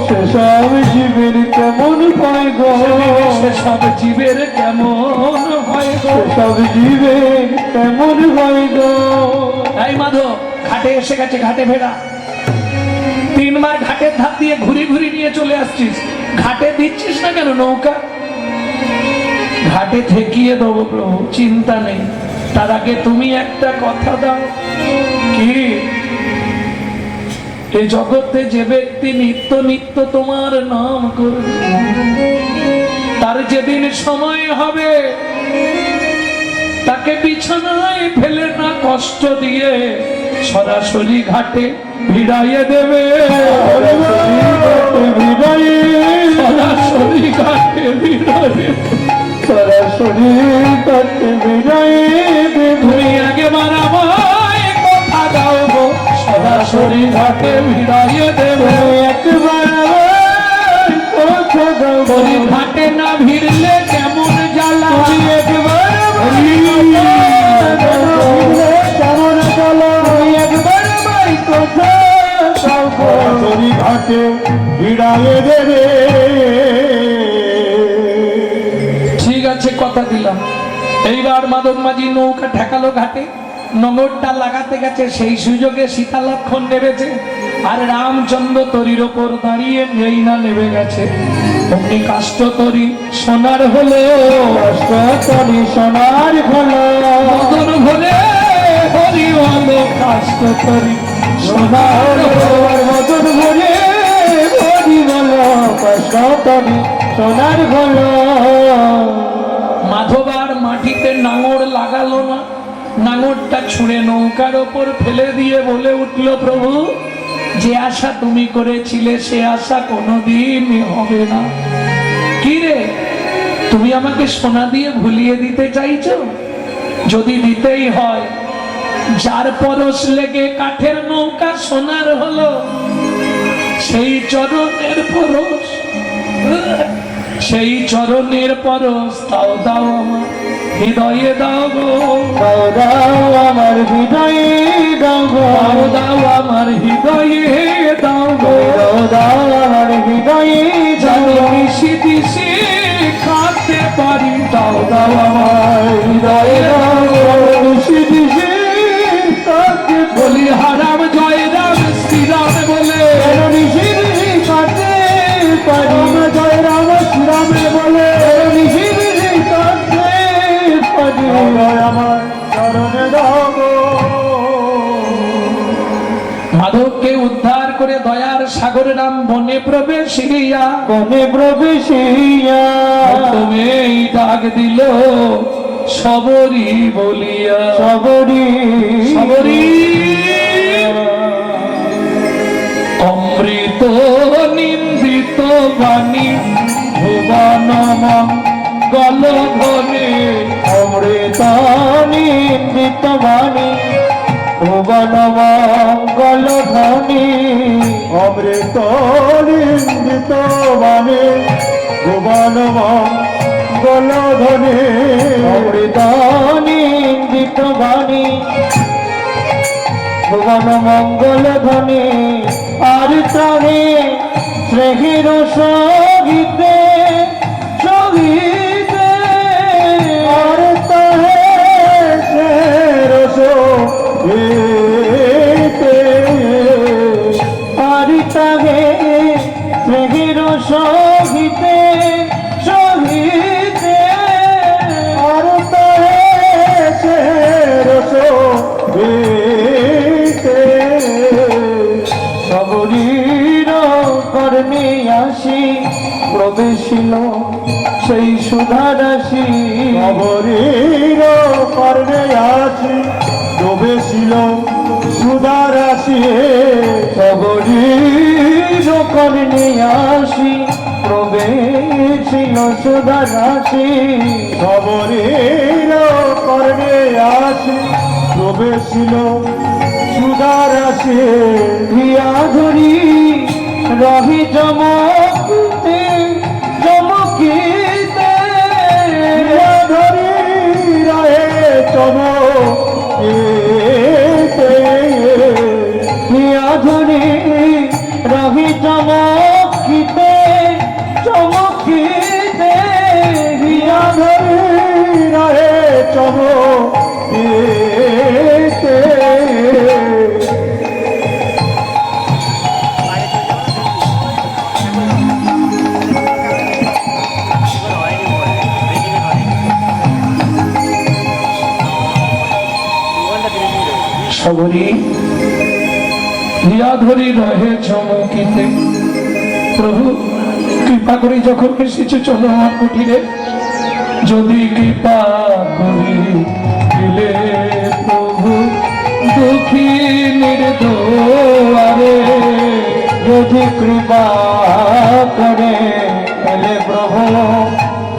সেসব জীবের কেমন ভয় গো, সেসব জীবের কেমন ভয় গো, সেসব জীবের কেমন ভয় গো। তাই মাধব ঘাটে এসে গেছে, ঘাটে ভেড়া 3 তিনবার ঘাটের ধার দিয়ে ঘুরি ঘুরি নিয়ে চলে আসছিস, ঘাটে দিচ্ছিস না কেন নৌকা? ঘাটে ঠেকিয়ে দেবো প্রভু, চিন্তা নেই। তার আগে তুমি একটা কথা দাও, কি এই জগতে যে ব্যক্তি নিত্য নিত্য তোমার নাম করবে, তার যেদিন সময় হবে তাকে বিছানায় ফেলে না কষ্ট দিয়ে সরাসরি ঘাটে ভিড়াইয়ে দেবে। সরাসরি ঘাটে ভিড়াইয়ে, সরাসরি ঘাটে ভিড়াইয়ে দেবে। তুমি একবার আমায় কথা দাও গো, সরাসরি ঘাটে ভিড়াইয়ে দেবে। একবার আমায় কথা দাও গো, ওই ঘাটে না ভিড়লে কেমন জ্বালা। তুমি একবার আমায় কথা দাও গো, কেমন জ্বালা। তুমি একবার আমায় কথা দাও গো, সরাসরি ঘাটে ভিড়াইয়ে দেবে। ঠিক আছে, কথা দিলাম। এইবার মাদক মাঝি নৌকা ঠেকালো ঘাটে, নোঙরটা লাগাতে গেছে, সেই সুযোগে সীতা লক্ষণ নেমেছে, আর রামচন্দ্র তরির ওপর দাঁড়িয়ে নেই না নেমে গেছে। অমনি কাষ্ঠ তরি সোনার হলো, কাষ্ঠ তরি সোনার হলো, মদন হলে হরি হলো, কাষ্ঠ তরি সোনার হলো। মদন হলে হরি হলো, কাষ্ঠ তরি সোনার হলো। মাধবার মাটিতে নাঙর লাগালো না, নাঙরটা ছুঁড়ে নৌকার ওপর ফেলে দিয়ে বলে উঠল, প্রভু যে আশা তুমি করেছিলে সে আশা কোনোদিন হবে না। কি রে, তুমি আমাকে সোনা দিয়ে ভুলিয়ে দিতে চাইছো? যদি দিতেই হয়, যার পরশ লেগে কাঠের নৌকা সোনার হলো, সেই চরণের পরশ, সেই চরণের পরশ দাও দাও আমার হৃদয়ে দাও গো, দাও দাও আমার হৃদয়ে দাও গো, দাও দাও আমার হৃদয়ে দাও গো, দাও দাও আমার হৃদয়ে জানি দিশি দিশি খাতে পারি, দাও দাও আমার হৃদয়ে দাও গো। দিশি দিশি কাঁদতে বলি হারাম জয় রাম শ্রীরাম বলে, দিশি দিশি কাঁদতে পারি না, জয় রাম শ্রীরামে বলে দিশি দিশি কাঁদতে পারি। আমার চরণে দাও গো। মাধবকে উদ্ধার করে দয়ার সাগর রাম বনে প্রবেশিয়া, বনে প্রবেশিয়া তুমি ডাক দিল সবরি বলিয়া, সবরি সবরি অমৃত নিন্দিত বাণী ভুবন মঙ্গল ধ্বনি, অমৃত নিন্দিত বাণী ভুবন মঙ্গল ধ্বনি, অমৃত নিন্দিত বাণী ভুবন মঙ্গল ধ্বনি, অমৃত নিন্দিত বাণী ভুবন মঙ্গল ধ্বনি। আর প্রাণে স্নেহের সহিতে সহিতে, আর তাহে স্নেহের সহিতে, আর তাহে স্নেহের সহিতে সহিতে, আর তাহে স্নেহের সহিতে। সবরীর কর্ণে আসি প্রবেশিল সেই সুধা রাশি, সবরীর কর্ণে আসি প্রবেশিল সুধা রাশি, সবরীর কর্ণে আসি প্রবেশিল সুধা রাশি, সবরীর কর্ণে আসি প্রবেশিল সুধা রাশি। হিয়া ধরি রহি চমকিতে চমকিতে, হিয়া ধরি রহে চমকিতে, হিয়া ধরি রহি চমকিতে চমকিতে, হিয়া ধরি রহে চমকিতে। সবরি হিয়া ধরি রহে চমকিতে। প্রভু কৃপা করে যখন এসেছে চলো আমার কুটিরে, যদি কৃপা করি দিলে প্রভু দুঃখী নির্দোয়ারে, যদি কৃপা করে এলে প্রভু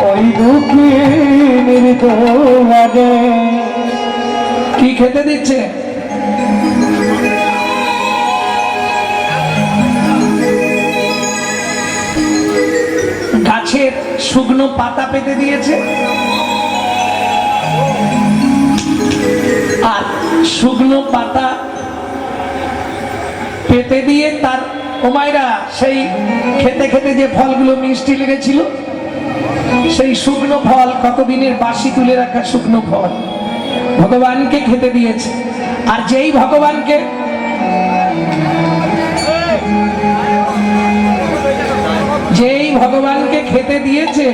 ওই দুঃখী নির্দোয়ারে। কি খেতে দিচ্ছে? গাছের শুকনো পাতা পেতে দিয়েছে, আর শুকনো পাতা পেতে দিয়ে তার ওমাইরা সেই খেতে খেতে যে ফলগুলো মিষ্টি লেগেছিল, সেই শুকনো ফল, কতদিনের বাসি তুলে রাখা শুকনো ফল ভগবানকে খেতে দিয়েছে। আর যেই ভগবানকে খেতে দিয়েছে,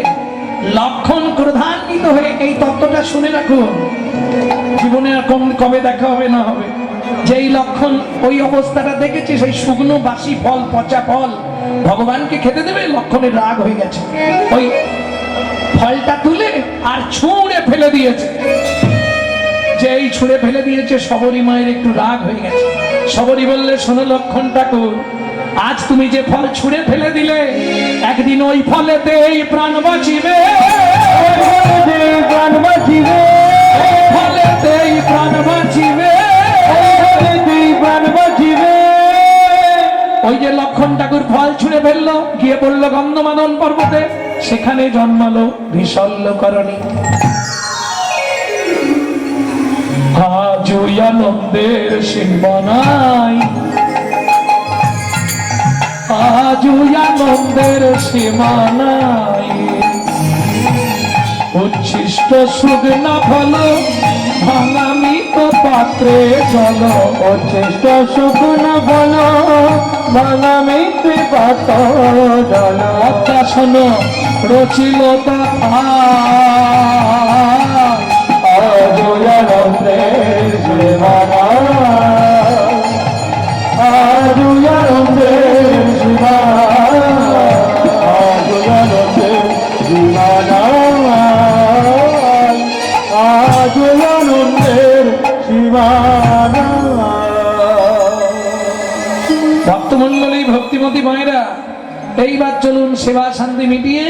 লক্ষণ ক্রোধান্বিত হয়ে, এই তত্ত্বটা শুনে রাখুন, জীবনে আর কবে দেখা হবে না হবে, যেই লক্ষণ ওই অবস্থাটা দেখেছে, সেই শুকনো বাসি ফল, পচা ফল ভগবানকে খেতে দেবে, লক্ষণের রাগ হয়ে গেছে, ওই ফলটা তুলে আর ছুঁড়ে ফেলে দিয়েছে। যেই ছুঁড়ে ফেলে দিয়েছে, সবরী মায়ের একটু রাগ হয়ে গেছে। সবরী বললে, শোনো লক্ষণ ঠাকুর, আজ তুমি যে ফল ছুঁড়ে ফেলে দিলে, একদিন ওই ফলেতেই প্রাণ বাঁচিবে, প্রাণ বাঁচিবে, ফলেতেই প্রাণ বাঁচিবে, প্রাণ বাঁচিবে। ওই যে লক্ষণ ঠাকুর ফল ছুঁড়ে ফেললো, গিয়ে পড়লো গন্ধমাদন পর্বতে, সেখানে জন্মালো বিশল্যকরণী। আজ ওই আনন্দের সীমা নাই, আজ ওই আনন্দের সীমা নাই, উচ্ছিষ্ট শুকনা ফল ভাঙামিত পাত্রে জল, উচ্ছিষ্ট শুকনো ফল ভাঙামিত পাত্র জল। আত্মা শোনো রচিল তা আজ আনন্দের সীমা নাই, আজ আনন্দের সীমা নাই, আজ আনন্দের সীমা নাই, আজ আনন্দের সীমা নাই। ভক্তমন্ডলী, ভক্তিমতী মায়েরা, এইবার চলুন সেবা শান্তি মিটিয়ে।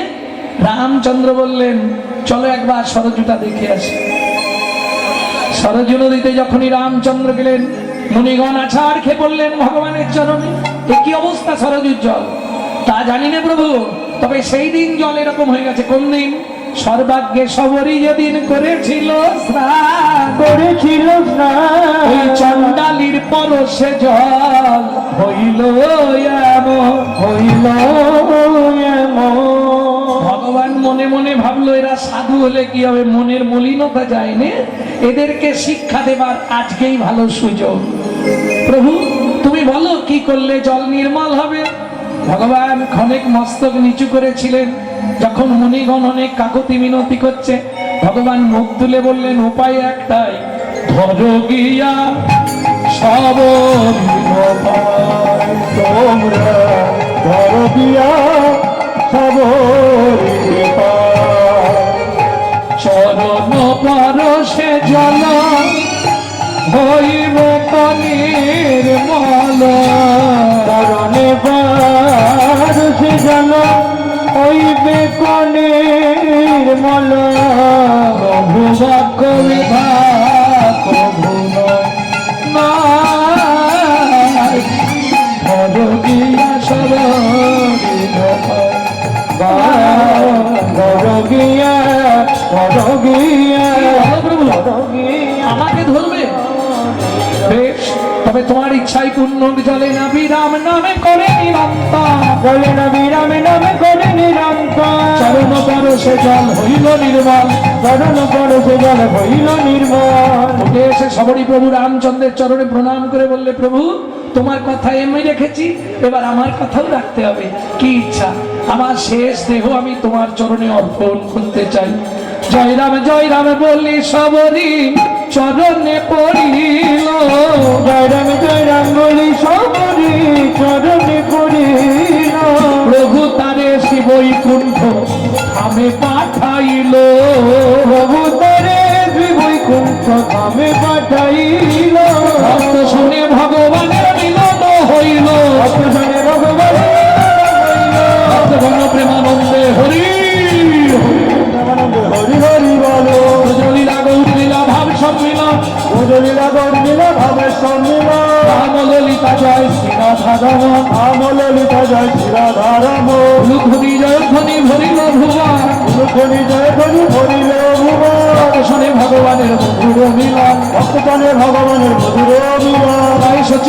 রামচন্দ্র বললেন, চলো একবার সরজুটা দেখে আসি। সরজু নদীতে যখনই রামচন্দ্র গেলেন, মুনিগণ আছাড় খেয়ে পড়লেন ভগবানের চরণে। এ কি অবস্থা সরজুর জল? তা জানি না প্রভু, তবে সেই দিন জল এরকম হয়ে গেছে। কোন দিন? সর্বাগ্যে সবরী যেদিন করেছিল স্নান, করেছিল ওই চণ্ডালির পরশে জল হইল এমন, হইল এমন। ভগবান মনে মনে ভাবলো, এরা সাধু হলে কি হবে, মনের মলিনতা যায় না, এদেরকে শিক্ষা দেবার আজকেই ভালো সুযোগ। প্রভু তুমি বলো কি করলে জল নির্মল হবে? ভগবান ক্ষণেক মস্তক নিচু করেছিলেন, যখন মুনিগণ অনেক কাকুতি মিনতি করছে, ভগবান মুখ তুলে বললেন, উপায় একটাই, ধরো গিয়া সবরী তোমায় তোমরা ধরো গিয়া সবরী পায়, চরণ পরশে জল হইবে নির্মল, চরণে পরশে জল হইবে নির্মল। প্রভু বাক্য বিভাগ প্রভু নয়, ধরো গিয়া সবরী ধরো গিয়া, ধরো গিয়া, প্রভু ধরো গিয়া। আমাকে ধরবে? বেশ, তবে তোমার ইচ্ছাই পূর্ণ হোক। জলে না বিরাম নামে করে নিরন্তর, জলে না বিরামে নামে করে নিরন্তর, চরণ পরশে জল হইল নির্মল, চরণ পরশে জল হইল নির্মল। উঠে এসে সবরী প্রভু রামচন্দ্রের চরণে প্রণাম করে বললে, প্রভু তোমার কথা আমি রেখেছি, এবার আমার কথাও রাখতে হবে। কি ইচ্ছা? আমার শেষ দেহ আমি তোমার চরণে অর্পণ করতে চাই। জয় রাম বলি সবরী চরণে পড়িল জয় রাম বলি সবরি চরণে পড়িল। প্রভু তারে শিব বৈকুণ্ঠ ধামে পাঠাইল। প্রভু তারে বৈকুণ্ঠ ধামে পাঠাইল। ভক্ত শুনে ভগবানের মিলন হইল। ভক্ত শুনে ভগবান ভক্তগণ প্রেমানন্দে হরি হরি হরি বলো। লীলা গৌরলীলা ভাব সম্মিলন লীলা গৌরলীলা ভাবের সম্মিলন। রাম ললিতা জয় শ্রী রাধারমণ। রাম ললিতা জয় শ্রী রাধারমণ। ধ্বনি জয় ধ্বনি ভরিল ভুবন। ধ্বনি জয় ধ্বনি ভরিল ভুবন। শোনে ভগবানের মধুর মিলন। ভক্তজনে ভগবানের মধুর মিলন। তাই সচি